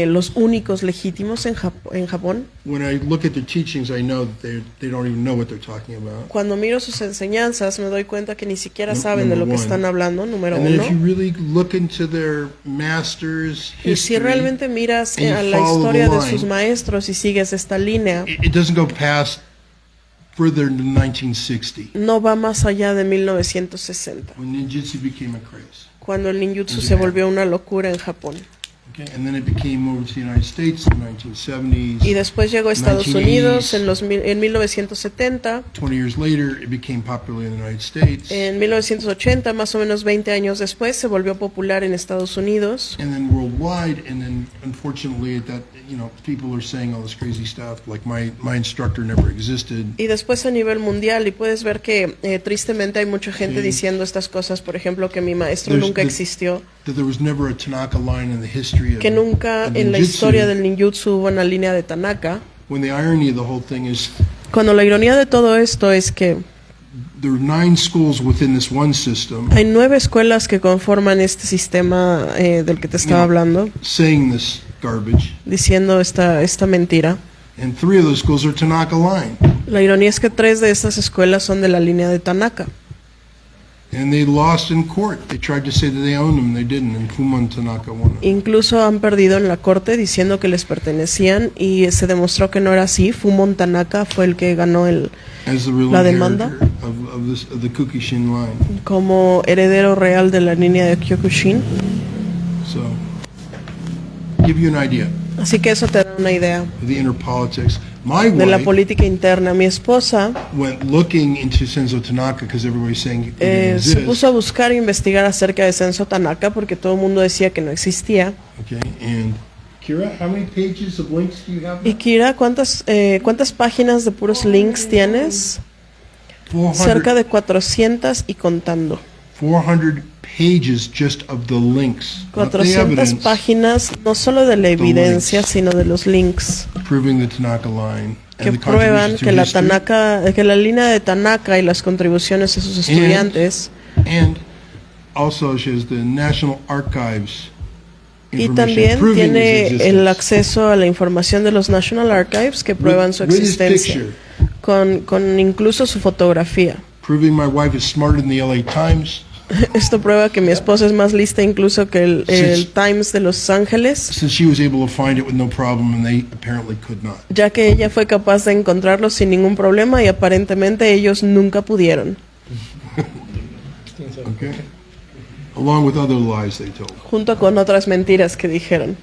los únicos legítimos en Japón. When I look at their teachings, I know that they don't even know what they're talking about. Cuando miro sus enseñanzas me doy cuenta que ni siquiera No- saben de lo que number one. están hablando, número And then if you uno. really look into their masters' Y si history, realmente miras and you a la follow historia the de line, sus maestros y sigues esta línea, it doesn't go past further than 1960 no va más allá de 1960, when ninjutsu became a craze. cuando el ninjutsu se volvió una locura en Japón. Okay, and then it became over to the United States in the 1970s. Y después llegó a Estados 1980s. Unidos en 1970. 20 years later, it became popular in the United States. En 1980, más o menos 20 años después, se volvió popular en Estados Unidos. And then worldwide, and then unfortunately, people are saying all this crazy stuff, like my instructor never existed. Y después a nivel mundial, y puedes ver que tristemente hay mucha gente Sí. diciendo estas cosas, por ejemplo, que mi maestro There's nunca the- existió, That there was never a Tanaka line in the history of que nunca of en la ninjutsu, historia del ninjutsu hubo una línea de Tanaka, when the irony of the whole thing is cuando la ironía de todo esto es que there are 9 schools within this one system hay 9 escuelas que conforman este sistema del que te estaba hablando, saying this garbage, diciendo esta mentira. and 3 of those schools are Tanaka line. La ironía es que 3 de estas escuelas son de la línea de Tanaka. And they lost in court. They tried to say that they owned them, they didn't, and Fumon Tanaka won it. Incluso han perdido en la corte diciendo que les pertenecían y se demostró que no era así. Fumon Tanaka fue el que ganó As the real la demanda inheritor of the Kukishin line. como heredero real de la línea de Kyokushin. So, give you an idea Así que eso te da una idea of the inner politics. My de la wife política interna. Mi esposa went looking into Senzo Tanaka because everybody's saying he didn't se exist. puso a buscar e investigar acerca de Senzo Tanaka porque todo el mundo decía que no existía. Okay, and Kira, how many pages of links do you have? Y Kira, ¿cuántas páginas de puros links tienes? 400 Cerca de 400 y contando. 400 pages just of the links, not the 400 evidence, páginas no solo de la evidencia, sino de los links proving the Tanaka line que and the prueban contributions to history, que la línea de Tanaka y las contribuciones de sus estudiantes and also shows the National Archives y information también proving tiene its el existence. acceso a la información de los National Archives que prueban su With his existencia picture, con incluso su fotografía, proving my wife is smarter than the LA Times. Esto prueba que mi esposa es más lista incluso que el Times de Los Ángeles, Since she was able to find it with no problem and they apparently could not. ya que ella fue capaz de encontrarlo sin ningún problema y aparentemente ellos nunca pudieron, Okay? Along with other lies they told. junto con otras mentiras que dijeron.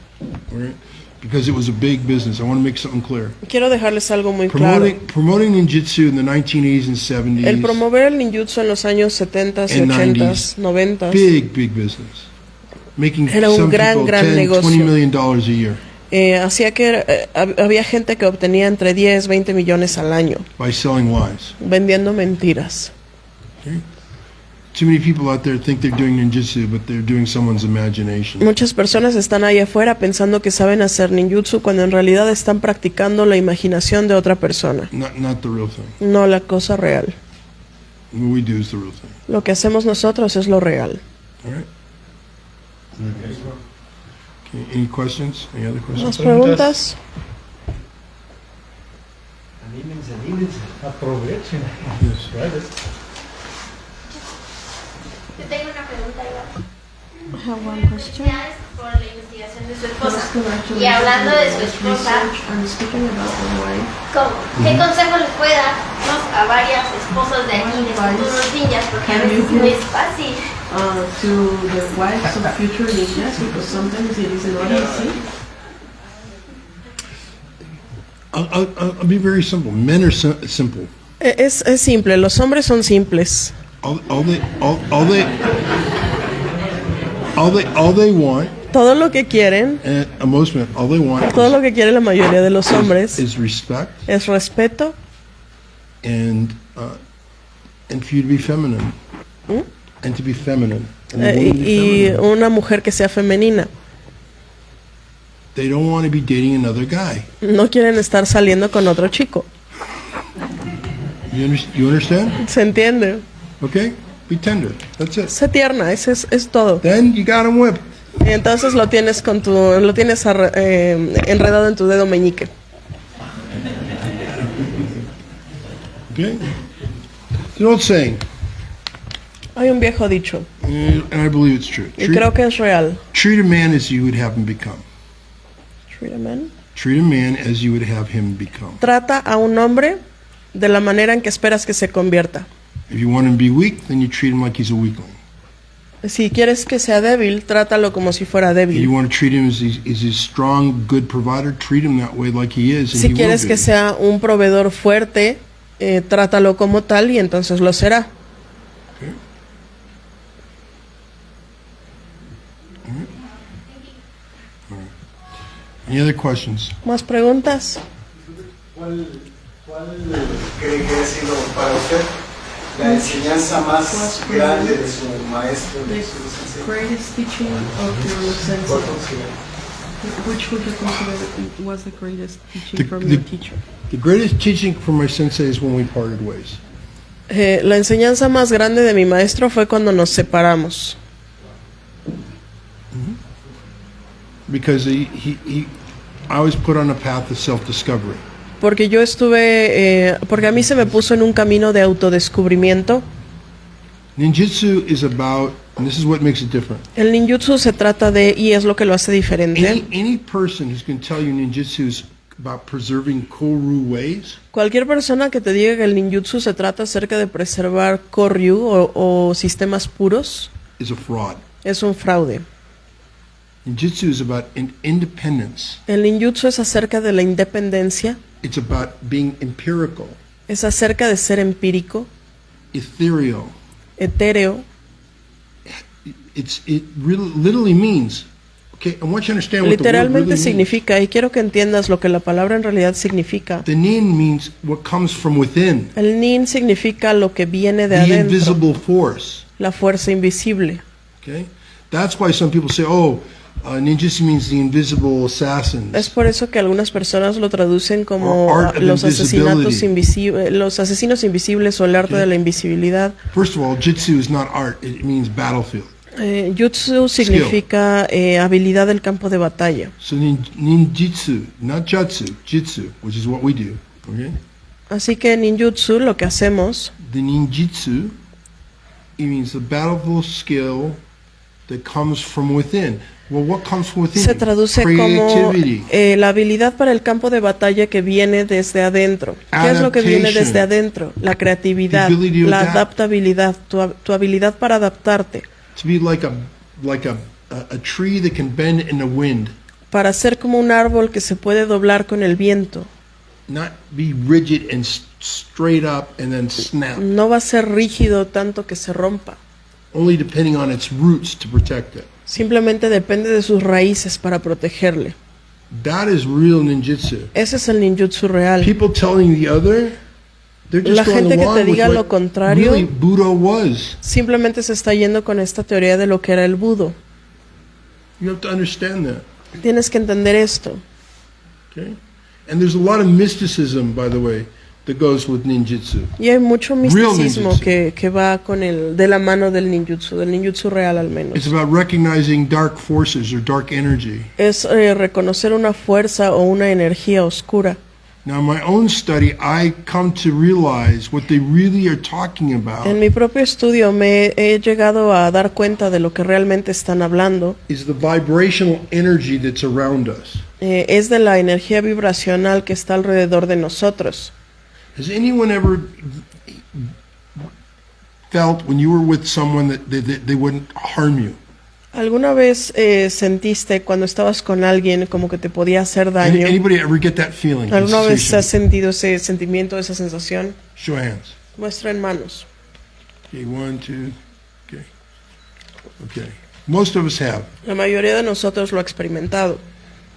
All right? Because it was a big business. I want to make something clear. Quiero dejarles algo muy claro. Promoting ninjutsu in the 1980s and 70s. El promover el ninjutsu en los años 70s y And 80s, 90s, Big business. Making Era un some gran, people gran 10, negocio. $20 million a year hacía que había gente que obtenía entre 10, 20 millones al año by selling lies. vendiendo mentiras. Okay? Too many people out there think they're doing ninjutsu, but they're doing someone's imagination. Muchas personas están ahí afuera pensando que saben hacer ninjutsu cuando en realidad están practicando la imaginación de otra persona, Not the real thing. no la cosa real. What we do is the real thing. Lo que hacemos nosotros es lo real. All right? Okay, any questions? Any other questions? ¿Más preguntas? Anímense. Aprovechen. Yo tengo una pregunta igual. I have one question. Felicidades por la investigación de su esposa. Y hablando de su esposa, ¿qué consejo le puede dar a varias esposas de aquí, de futuros ninjas? Porque a veces no es fácil. To the wives of future ninjas, because sometimes it is not easy. I'll be very simple. Men are simple. Es simple, los hombres son simples. All they want, Todo lo que quieren, most men, all they want todo lo que quiere la mayoría de los hombres is respect es respeto and for you to be feminine. And to be feminine. And the woman to be y feminine. una mujer que sea femenina. They don't want to be dating another guy. No quieren estar saliendo con otro chico. You understand? ¿Se entiende? Okay? Be tender. That's it. Sé tierna, es todo. Then you got him whipped. Y entonces lo tienes enredado en tu dedo meñique. Okay? You know what's saying? Hay un viejo dicho, And I believe it's true. y creo que es real. Treat a man as you would have him become. Treat a man. Treat a man as you would have him become. Trata a un hombre de la manera en que esperas que se convierta. If you want him to be weak, then you treat him like he's a weakling. Si quieres que sea débil, trátalo como si fuera If débil. you want to treat him as he's a strong, good provider, treat him that way like he is, and Si he will quieres be. que sea un proveedor fuerte, trátalo como tal y entonces lo será. Any other questions? ¿Más preguntas? ¿Cuál cree que ha sido para usted la enseñanza más grande de su maestro, de su sensei? Greatest teaching of your sensei. Which would you consider was the greatest teaching from your teacher? The greatest teaching from my sensei is when we parted ways. La enseñanza más grande de mi maestro fue cuando nos separamos. Because I was put on a path of self-discovery. Porque yo porque a mí se me puso en un camino de autodescubrimiento. Ninjutsu is about, and this is what makes it different. El ninjutsu se trata de, y es lo que lo hace diferente. Any person who's going to tell you ninjutsu is about preserving Koryu ways, Cualquier persona que te diga que el ninjutsu se trata acerca de preservar Koryu o sistemas puros is a fraud. es un fraude. Ninjutsu is about independence. El ninjutsu es acerca de la independencia, It's about being empirical, es acerca de ser empírico, ethereal. etéreo. It really literally means, okay, I want you to understand what the word Literalmente really means. significa, y quiero que entiendas lo que la palabra en realidad significa. The nin means what comes from within, El nin significa lo que viene de the adentro, invisible force. la fuerza invisible. Okay, that's why some people say, "Oh, ninjutsu means the invisible assassins." Es por eso que algunas personas lo traducen como Or art of los asesinatos invisibility. los asesinos invisibles o el arte de la invisibilidad. First of all, jitsu is not art; it means battlefield. Jutsu significa habilidad del campo de batalla. So ninjutsu, not jutsu, jitsu, which is what we do. Okay, Así que en ninjutsu lo que hacemos the ninjutsu It means the battlefield skill that comes from within. Well, what comes from within? Se traduce como Creativity. la habilidad para el campo de batalla que viene desde adentro. ¿Qué es lo que viene Adaptation. desde adentro? La creatividad, The ability to la adapt. adaptabilidad, tu habilidad para adaptarte, To be like a tree that can bend in the wind. para ser como un árbol que se puede doblar con el viento. Not be rigid and straight up and then snap. No va a ser rígido tanto que se rompa. Only depending on its roots to protect it. Simplemente depende de sus raíces para protegerle. That is real ninjutsu. Ese es el ninjutsu real. People telling the other, they're La just going gente que te along with diga lo what contrario really Budo was. simplemente se está yendo con esta teoría de lo que era el budo. You have to understand that. Tienes que entender esto. Okay? And there's a lot of mysticism, by the way, that goes with ninjutsu. Y hay mucho Real misticismo ninjutsu. que va con de la mano del ninjutsu real al menos. It's about recognizing dark forces or dark energy. Es reconocer una fuerza o una energía oscura. Now, in my own study, I come to realize what they really are talking about En mi propio estudio me he llegado a dar cuenta de lo que realmente están hablando. is the vibrational energy that's around us. Es de la energía vibracional que está alrededor de nosotros. Has anyone ever felt when you were with someone that they wouldn't harm you? ¿Alguna vez sentiste cuando estabas con alguien como que te podía hacer daño? Anybody ever get that feeling? ¿Alguna vez sensation? has sentido ese sentimiento, esa sensación? Show of hands. Muestren manos. Okay, 1, 2. Okay. Okay. Most of us have. La mayoría de nosotros lo ha experimentado.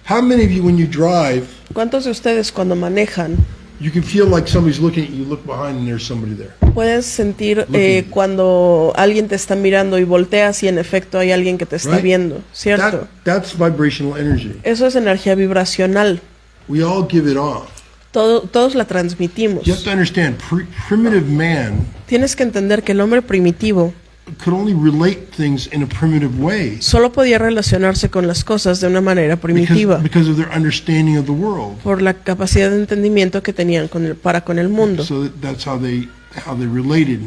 How many of you, when you drive, ¿Cuántos de ustedes cuando manejan you can feel like somebody's looking at you, look behind and there's somebody there? puedes sentir Looking. cuando alguien te está mirando y volteas y en efecto hay alguien que te está Right. viendo? ¿Cierto? That's vibrational energy. Eso es energía vibracional. We all give it off. Todos la transmitimos. You have to understand, primitive man Tienes que entender que el hombre primitivo could only relate things in a primitive way solo podía relacionarse con las cosas de una manera primitiva because of their understanding of the world. por la capacidad de entendimiento que tenían con el mundo. So that's how they related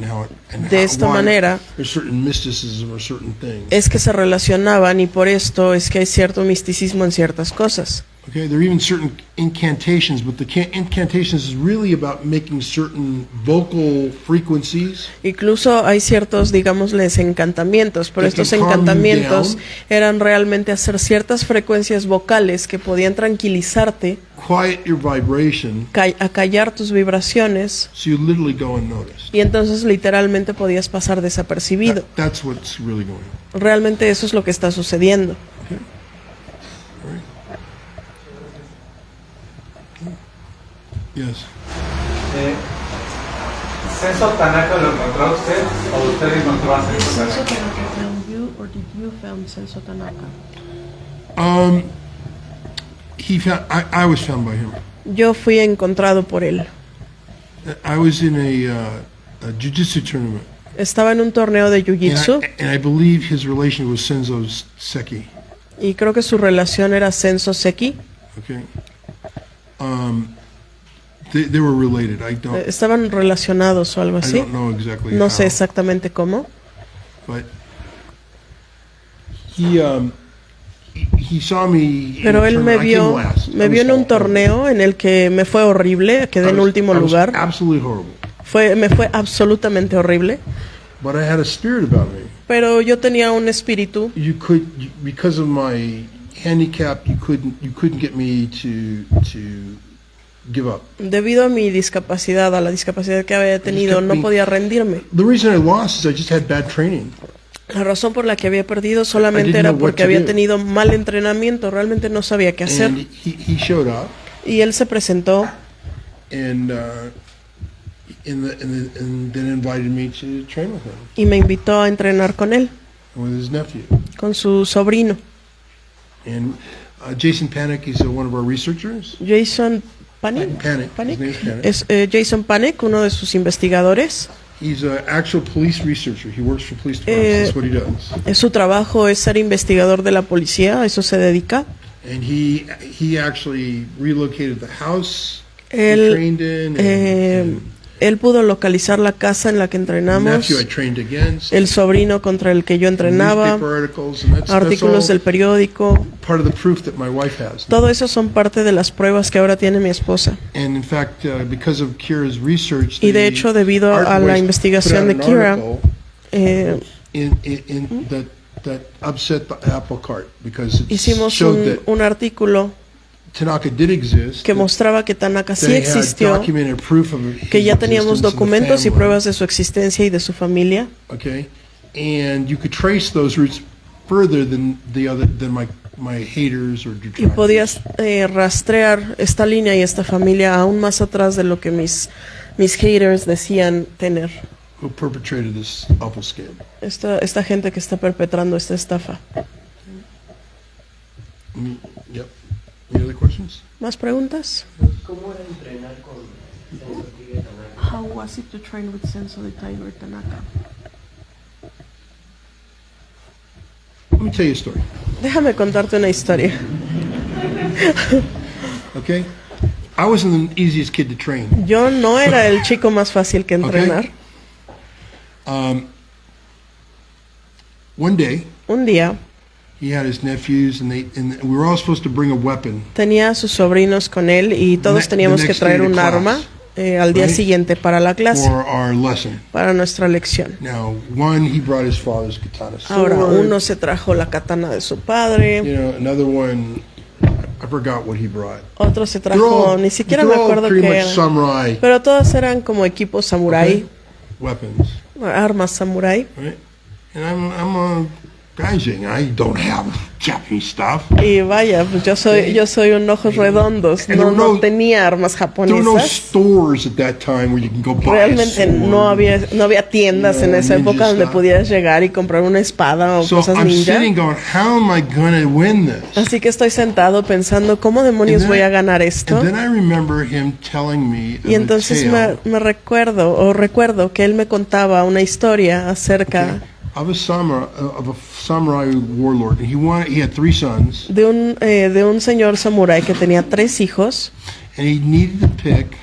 and De esta why manera there's certain mysticism or certain things. es que se relacionaban y por esto es que hay cierto misticismo en ciertas cosas. Okay, there are even certain incantations, but the incantations is really about making certain vocal frequencies. Incluso hay ciertos, digámosles, encantamientos, pero That estos can calm you encantamientos down. eran realmente hacer ciertas frecuencias vocales que podían tranquilizarte, Quiet your vibration, a callar tus vibraciones, so you literally go unnoticed. y entonces literalmente podías pasar desapercibido. That's what's really going on. Realmente eso es lo que está sucediendo. Yes. ¿Censo Tanaka lo encontró usted o usted encontró a Censo Senso Tanaka? Tanaka found you, or did you found Senso Tanaka? I was found by him. Yo fui encontrado por él. I was in a jiu-jitsu tournament. Estaba en un torneo de jiu-jitsu And I believe his relation was Senzo Seki. y creo que su relación era Senso Seki. Okay. They were related. Estaban relacionados o algo I así. don't know exactly No sé how, exactamente cómo. but he saw me in Pero a él me tournament. I came vio, last. me I vio was en un awful. torneo en el que me fue horrible, quedé en último I was lugar. absolutely horrible. Me fue absolutamente horrible. But I had a spirit about me. Pero yo tenía un espíritu. Because of my handicap, you couldn't get me to give up. Debido a mi discapacidad, a la discapacidad que había tenido, no podía rendirme. The reason I lost is I just had bad training. La razón por la que había perdido I solamente didn't era know what porque to había do. tenido mal entrenamiento, realmente no sabía qué hacer. And he showed up, Y él se presentó and then invited me to train with him, y me invitó a entrenar con él, with his nephew. con su sobrino. And Jason Panic is one of our researchers. Jason Panic, Panic. His name is Panic. es Jason Panic, uno de sus investigadores. He's an actual police researcher. He works for police departments. That's what he does. Su trabajo es ser investigador de la policía, a eso se dedica. And he actually relocated the house he Él trained in. él pudo localizar la casa en la que entrenamos, nephew I trained against, el sobrino contra el que yo entrenaba, newspaper articles, and that's artículos del all periódico. part of the proof that my wife has. Todo eso son parte de las pruebas que ahora tiene mi esposa. And in fact, because of Kira's research, Y de hecho, debido a la investigación de Kira, that upset the apple cart because it hicimos showed that un artículo Tanaka did exist, que mostraba que Tanaka sí they had existió, documented proof of his que ya teníamos existence in the documentos y family, pruebas de su existencia y de su familia. okay, and you could trace those roots further than my haters or Y detractors. podías rastrear esta línea y esta familia aún más atrás de lo que mis haters decían tener. Who perpetrated this awful scam. Esta gente que está perpetrando esta estafa. Yep. Any other questions? ¿Más preguntas? ¿Cómo era entrenar con Senso Tigre Tanaka? How was it to train with Senso de Tiger Tanaka? Let me tell you a story. Déjame contarte una historia. Okay? I wasn't the easiest kid to train. Yo no era el chico más fácil que entrenar. One day, un día, he had his nephews, and we were all supposed to bring a weapon. Tenía a sus sobrinos con él y todos teníamos que traer un arma al día siguiente para la clase, for our lesson. para nuestra lección. Now, one, he brought his father's katana sword. Ahora, uno se trajo la katana de su padre. You know, another one, I forgot what he brought. Otro se trajo, ni siquiera me acuerdo qué era. Samurai. Pero todas eran como equipos samurái, Weapons. armas samurái. Right? And I'm a Gaijin. I don't have Japanese stuff. Y vaya, pues yo soy un ojos redondos, no tenía armas There were no japonesas. stores at that time where you can go buy a Realmente sword. no había tiendas en esa ninja época donde stuff. pudieras llegar y comprar una espada o So cosas I'm ninja. sitting going, how am I going to win this? Así que estoy sentado pensando, ¿cómo demonios And voy then- a ganar esto? And then I remember him telling me Y of a entonces tale me recuerdo que él me contaba una historia acerca of a samurai warlord. And he had 3 sons, de un señor samurái que tenía 3 hijos and he needed to pick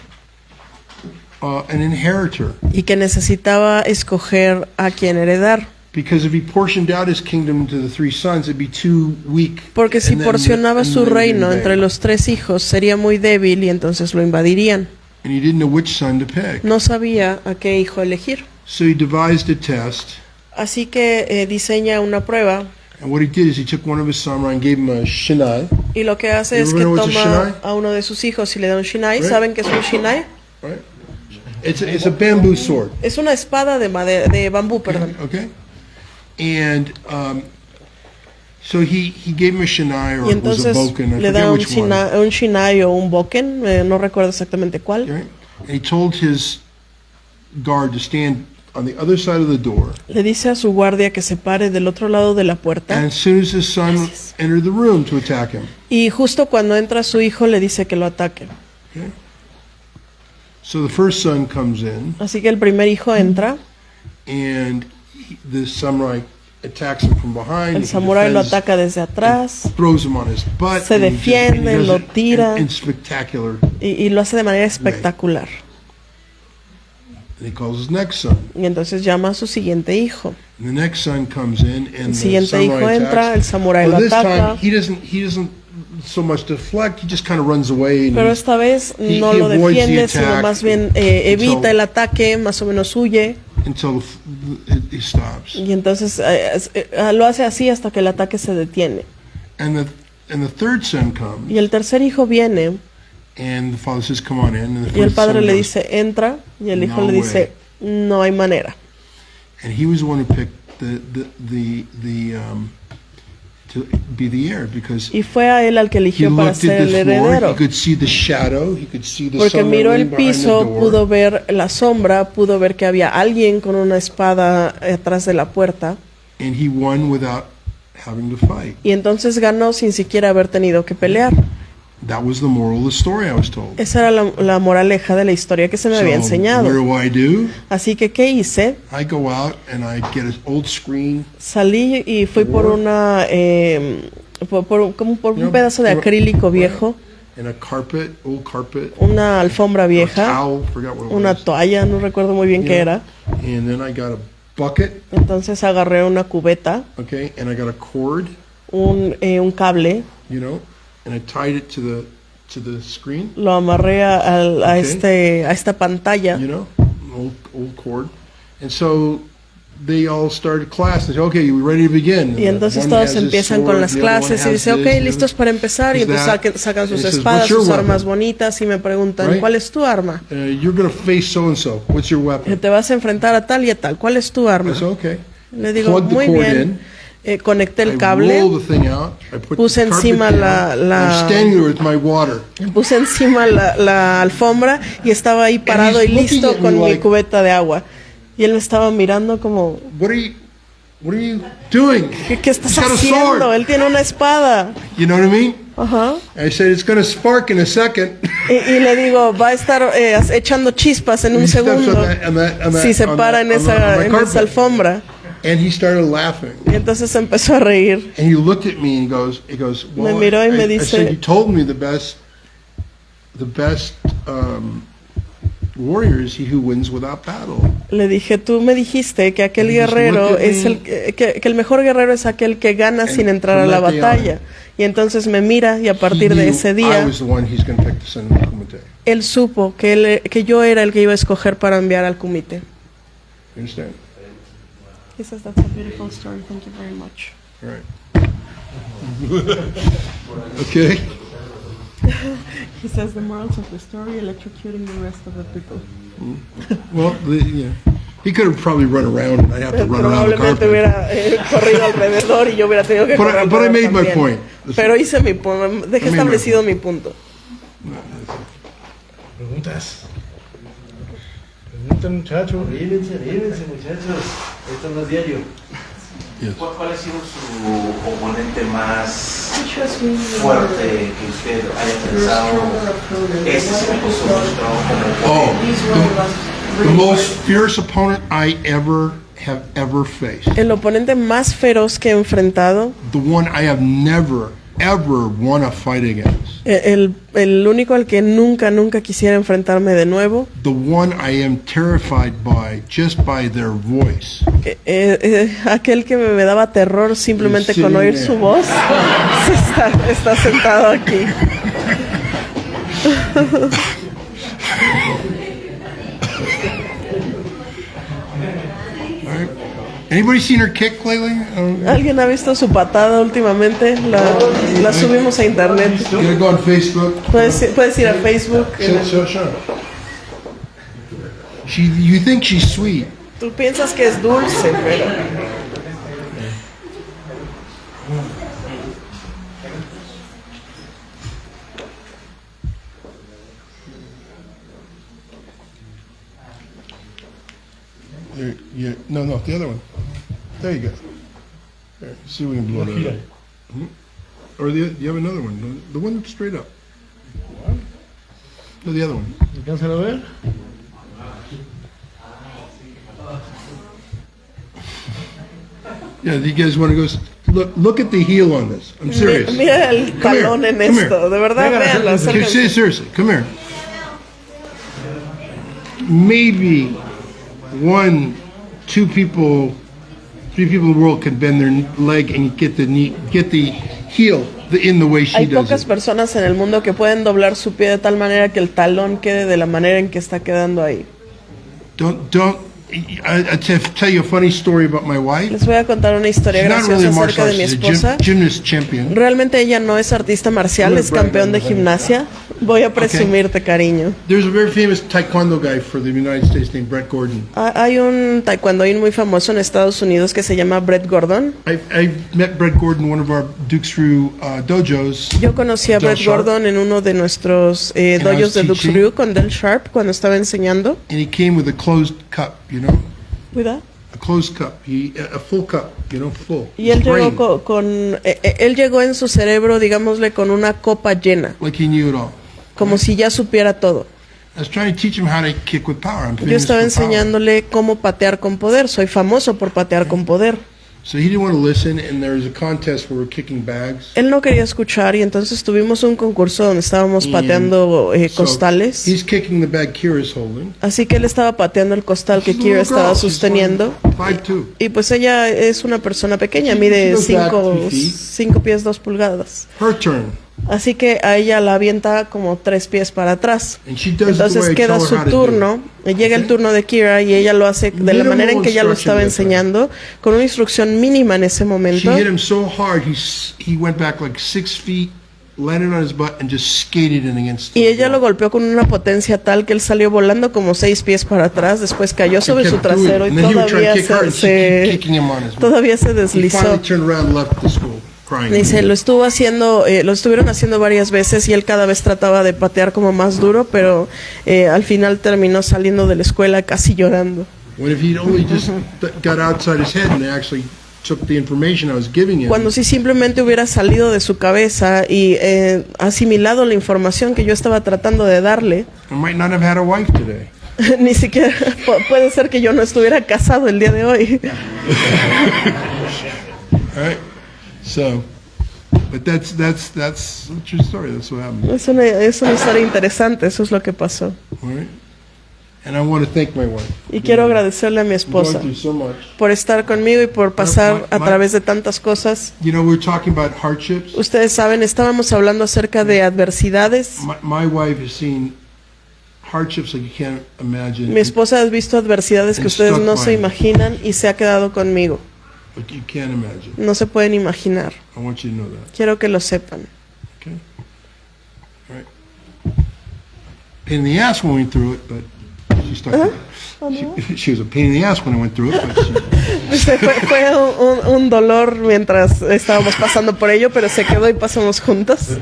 an inheritor. y que necesitaba escoger a quién heredar. Because if he portioned out his kingdom to the 3 sons, it'd be too weak. Porque si And then- porcionaba and su then reino they'd entre invade. los 3 hijos sería muy débil y entonces lo invadirían. And he didn't know which son to pick. No sabía a qué hijo elegir. So he devised a test. Así que diseña una prueba And what he did is he took one of his samurai and gave him a shinai. y lo que hace es que Everyone knows a toma shinai? a uno de sus hijos y le da un shinai. Right. ¿Saben qué es un shinai? Right? It's a bamboo sword. Es una espada de madera, de bambú, perdón. Okay? And so he gave him a shinai, or Y it was a entonces boken, I le forget da which one. un shinai o un boken, no recuerdo exactamente cuál. Okay? And he told his guard to stand on the other side of the door. Le dice a su guardia que se pare del otro lado de la puerta. And as soon as his son entered the room to attack him. Y justo cuando entra su hijo le dice que lo ataque. Okay? So the first son comes in, Así que el primer hijo entra, and the samurai attacks him from behind. el he samurái lo defends, ataca desde atrás, throws him on his butt. se and he just- defiende, and he lo does it tira. in spectacular. y lo hace de manera espectacular. And he calls his next son. Y entonces llama a su siguiente hijo. And the next son comes in, and El the siguiente hijo samurai entra, attacks. el samurái Well, lo this ataca. time he doesn't so much deflect. He just kind of runs away. And Pero esta vez no he lo avoids the defiende, sino attack más bien evita el ataque, más o menos huye. until he stops. Y entonces lo hace así hasta que el ataque se detiene. And the third son comes, Y el tercer hijo viene and the father says, "Come on in." And the y el first padre son le goes, dice, entra, y el hijo "No le dice, way." no hay manera. And he was the one who picked to be the heir because Y fue a él al que he eligió para looked at ser el the floor. He heredero. could see the shadow. He could see the Porque sun miró el behind the piso, door. pudo ver la sombra, pudo ver que había alguien con una espada atrás de la puerta. And he won without having to fight. Y entonces ganó sin siquiera haber tenido que pelear. That was the moral of the story I was told. Esa era la moraleja de la historia que se me había So, enseñado. what do I do? Así que, ¿qué hice? I go out and I get an old screen. Salí y fui por una, por un pedazo de acrílico viejo. and a carpet, old carpet, una alfombra a vieja, towel, forgot what it una was. toalla, no recuerdo muy bien qué era. And then I got a bucket, Entonces agarré una cubeta, okay, and I got a cord, un cable, you know, and I tied it to the screen, lo amarré a Okay. esta pantalla. you know, old cord. And so they all started class. They said, okay, you ready to begin? Y entonces todos empiezan con las clases y dice, ok, listos para empezar. Y entonces sacan sus espadas, sus armas bonitas y me preguntan, ¿cuál es tu arma? You're going to face so-and-so. What's your weapon? Te vas a enfrentar a tal y a tal. ¿Cuál es tu arma? I said, okay. Le digo, Plug the muy cord bien. Conecté el I cable, roll the thing out. I put puse the carpet encima down. I'm la standing there with my water. puse encima la alfombra y estaba ahí parado y he's looking listo at me con mi like- cubeta de agua. Y él me estaba mirando como, What are you doing? ¿qué estás He's got a haciendo? sword. Él tiene una espada. You know what I mean? Ajá. I said, it's going to spark in a second. Y le digo, va a estar echando chispas en un He steps on segundo that- on that- si se on para that- en on the- on the en carpet. esa alfombra. And he started laughing. Y entonces empezó a reír. And he looked at me and he goes, well, Me miró y me I dice- said, you told me the best warrior is he who wins without battle. Le dije, tú me dijiste que aquel And he just guerrero looked at es me. que el mejor guerrero es aquel que gana sin entrar a la from that day batalla. on, Y entonces me mira y a partir He de knew ese I día was the one he's going to pick to send to the Kumite. él supo que yo era el que iba a escoger para enviar al comité. You understand? He says that's a beautiful story. Thank you very much. All right. Okay. He says the morals of the story electrocuting the rest of the people. Well, he could have probably run around and I'd have to run around the Probablemente carpet. hubiera corrido alrededor y yo hubiera tenido que correr. But I made my también. point. Pero hice mi punto, dejé I made my establecido mi punto. Preguntas. Preguntan, muchachos. Rívense, muchachos. Esto no es diario. ¿Cuál ha sido su oponente más fuerte que usted haya pensado? Este se me costó mucho trabajo como oponente. The most fierce opponent I have ever faced. El oponente más feroz que he enfrentado, The one I have never, ever won a fight against. el único al que nunca quisiera enfrentarme de nuevo, The one I am terrified by just by their voice. aquel que me daba terror simplemente He's con sitting oír there. su voz, está sentado aquí. Anybody seen her kick lately? ¿Alguien ha visto su patada últimamente? La subimos a internet. You gotta go on Facebook. Puedes ir a Facebook. Show. You think she's sweet. Tú piensas que es dulce, pero No, the other one. There you go. There, see if we can blow that up. Or you have another one, the one that's straight up. No, the other one. ¿Alcanzan a ver? Yeah, you guys want to go? Look at the heel on this. I'm serious. Mira el Come here, talón en come here. esto. De verdad, véanlo. Okay, seriously, come here. Maybe 1, 2 people, 3 people in the world can bend their leg and get the heel in the way she Hay does pocas it. personas en el mundo que pueden doblar su pie de tal manera que el talón quede de la manera en que está quedando ahí. I tell you a funny story about my wife. Les voy a contar una historia She's not really graciosa a martial acerca de mi artist, she's a esposa. gymnast champion. Realmente ella no es artista marcial, es campeón de gimnasia. Voy a presumirte, cariño. There's a very famous taekwondo guy for the United States named Brett Gordon. Hay un taekwondoín muy famoso en Estados Unidos que se llama Brett Gordon. I met Brett Gordon in one of our Dukes Ryu dojos. Yo conocí a Del Brett Sharp. Gordon en uno de nuestros I was dojos de Dux teaching. Ryu con Del Sharp cuando estaba enseñando. And he came with a closed cup, you know? Cuida. A closed cup. A full cup, you know, full. Y él His brain, llegó él llegó en su cerebro, digámosle, con una copa llena, like he knew it all. como si ya supiera todo. I was trying to teach him how to kick with power. I'm Yo famous estaba for power. enseñándole cómo patear con poder. Soy famoso por patear con poder. So he didn't want to listen, and there was a contest where we're kicking bags. Él no quería escuchar y entonces tuvimos un concurso donde estábamos And pateando so costales. he's kicking the bag Kira's holding. Así que él estaba pateando el costal que She's a Kira little estaba girl. She's sosteniendo. 5'2". Y pues ella es una persona pequeña, mide She goes back 3 feet. 5 pies 2 pulgadas. Her turn. Así que a ella la avienta como 3 pies para atrás. And she does it the Entonces way I queda tell her su how to do turno, llega el turno de Kira y ella lo hace de la Minimal manera en que ella lo estaba instruction, enseñando, con una instrucción mínima en ese She momento. hit him so hard, he went back like 6 feet, landed on his butt, and just skated in against Y ella lo golpeó con una potencia tal que él salió volando como 6 pies para atrás, después cayó sobre su trasero y todavía se He deslizó. finally turned around and left the school, crying. Dice, lo estuvieron haciendo varias veces y él cada vez trataba de patear como más duro, pero al final terminó saliendo de la escuela casi llorando. When if he'd only just got outside his head and actually took the information I was giving him, Cuando si simplemente hubiera salido de su cabeza y asimilado la información que yo estaba tratando de darle, I might not have had a wife today. ni siquiera puede ser que yo no estuviera casado el día de hoy. All right? So, but that's a true story. That's what happened. Es una historia interesante, eso es lo que pasó. All right? And I want to thank my wife. Y quiero agradecerle a mi I'm going esposa through so much. por estar conmigo y por pasar a través de tantas cosas. You know, we're talking about hardships. Ustedes saben, estábamos hablando acerca de adversidades. My wife has seen hardships like you can't imagine. Mi esposa ha visto adversidades que And ustedes stuck no by se me. imaginan y se ha quedado conmigo. Like you can't imagine. No se pueden imaginar. I want you to know that. Quiero que lo sepan. Okay? All right. Pain in the ass when we went through it, but she stuck with it. She was a pain in the ass when I went through it, but Dice, fue un dolor mientras estábamos pasando por ello, pero se quedó y pasamos juntos.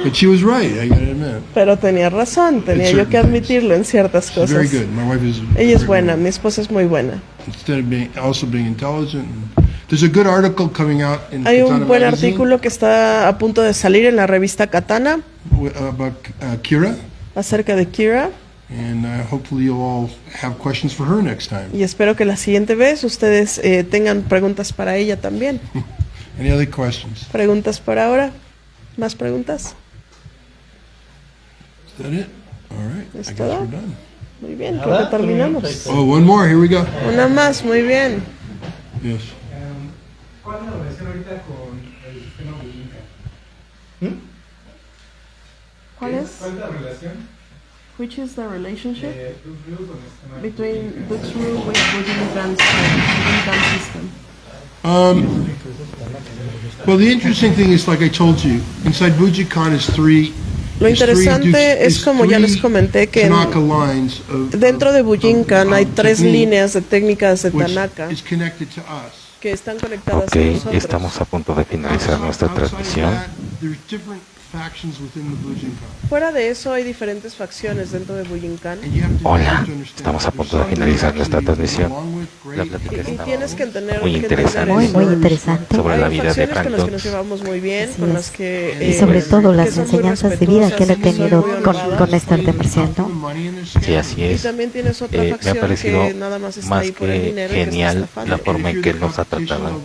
but she was right, I gotta admit. Pero tenía razón, tenía yo que admitirlo en ciertas She's very cosas. good. My wife is Ella es very buena, good. mi esposa es muy buena. Instead of being intelligent. There's a good article coming out in Hay Katana un buen magazine artículo que está a punto de salir en la revista Katana about Kira, acerca de Kira. and hopefully you'll all have questions for her next time. Y espero que la siguiente vez ustedes tengan preguntas para ella también. Any other questions? ¿Preguntas por ahora? ¿Más preguntas? Is that it? All right. I ¿Es guess todo? we're done. Muy bien, creo que terminamos. Oh, one more. Here we go. Una más, muy bien. Yes. ¿Cuál es la relación ahorita con el sistema Bujinka? ¿Cuál es? ¿Cuál es la relación Which is the relationship de Dux con el sistema between Dux Rule with Bujinkan's system? Well, the interesting thing is, like I told you, inside Bujinkan is Lo interesante es, como ya les comenté, que Tanaka lines dentro de Bujinkan hay 3 líneas de técnicas de which Tanaka is connected to us. que están conectadas Ok, con nosotros. estamos a punto de finalizar nuestra transmisión. There's different factions within the Bujinkan. Fuera de eso hay diferentes facciones dentro de Bujinkan. Hola, estamos a punto de finalizar nuestra transmisión. La plática Y está tienes que entender muy interesante. Muy interesante. sobre la Hay vida de facciones Frank con las que Dux. nos llevamos muy bien, Así con es. las que Y sobre todo que las son muy enseñanzas de vida que él ha respetuosas y tenido son muy con honradas. esta artemarcial, ¿no? Sí, así Y es. también tienes otra Me ha facción parecido que nada más está más ahí por el que dinero y que está genial estafando. la forma en que él nos ha tratado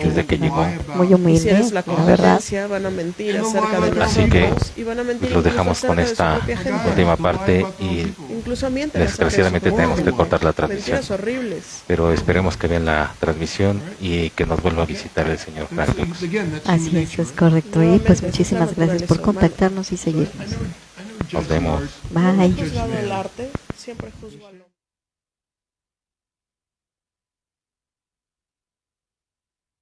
desde que llegó. Muy Y si humilde, eres la la verdad. competencia, van a mentir acerca de Así que nosotros y van a mentir los incluso dejamos con acerca de su esta propia gente. última parte y Incluso mienten acerca de su desgraciadamente propia tenemos que gente. cortar la transmisión. Mentiras horribles. Pero esperemos que vean la transmisión y que nos vuelva a visitar el señor Frank Dux. Así es correcto. Y pues muchísimas gracias por contactarnos y seguirnos. Nos vemos. Bye. Juzgado el arte, siempre juzgo al hombre.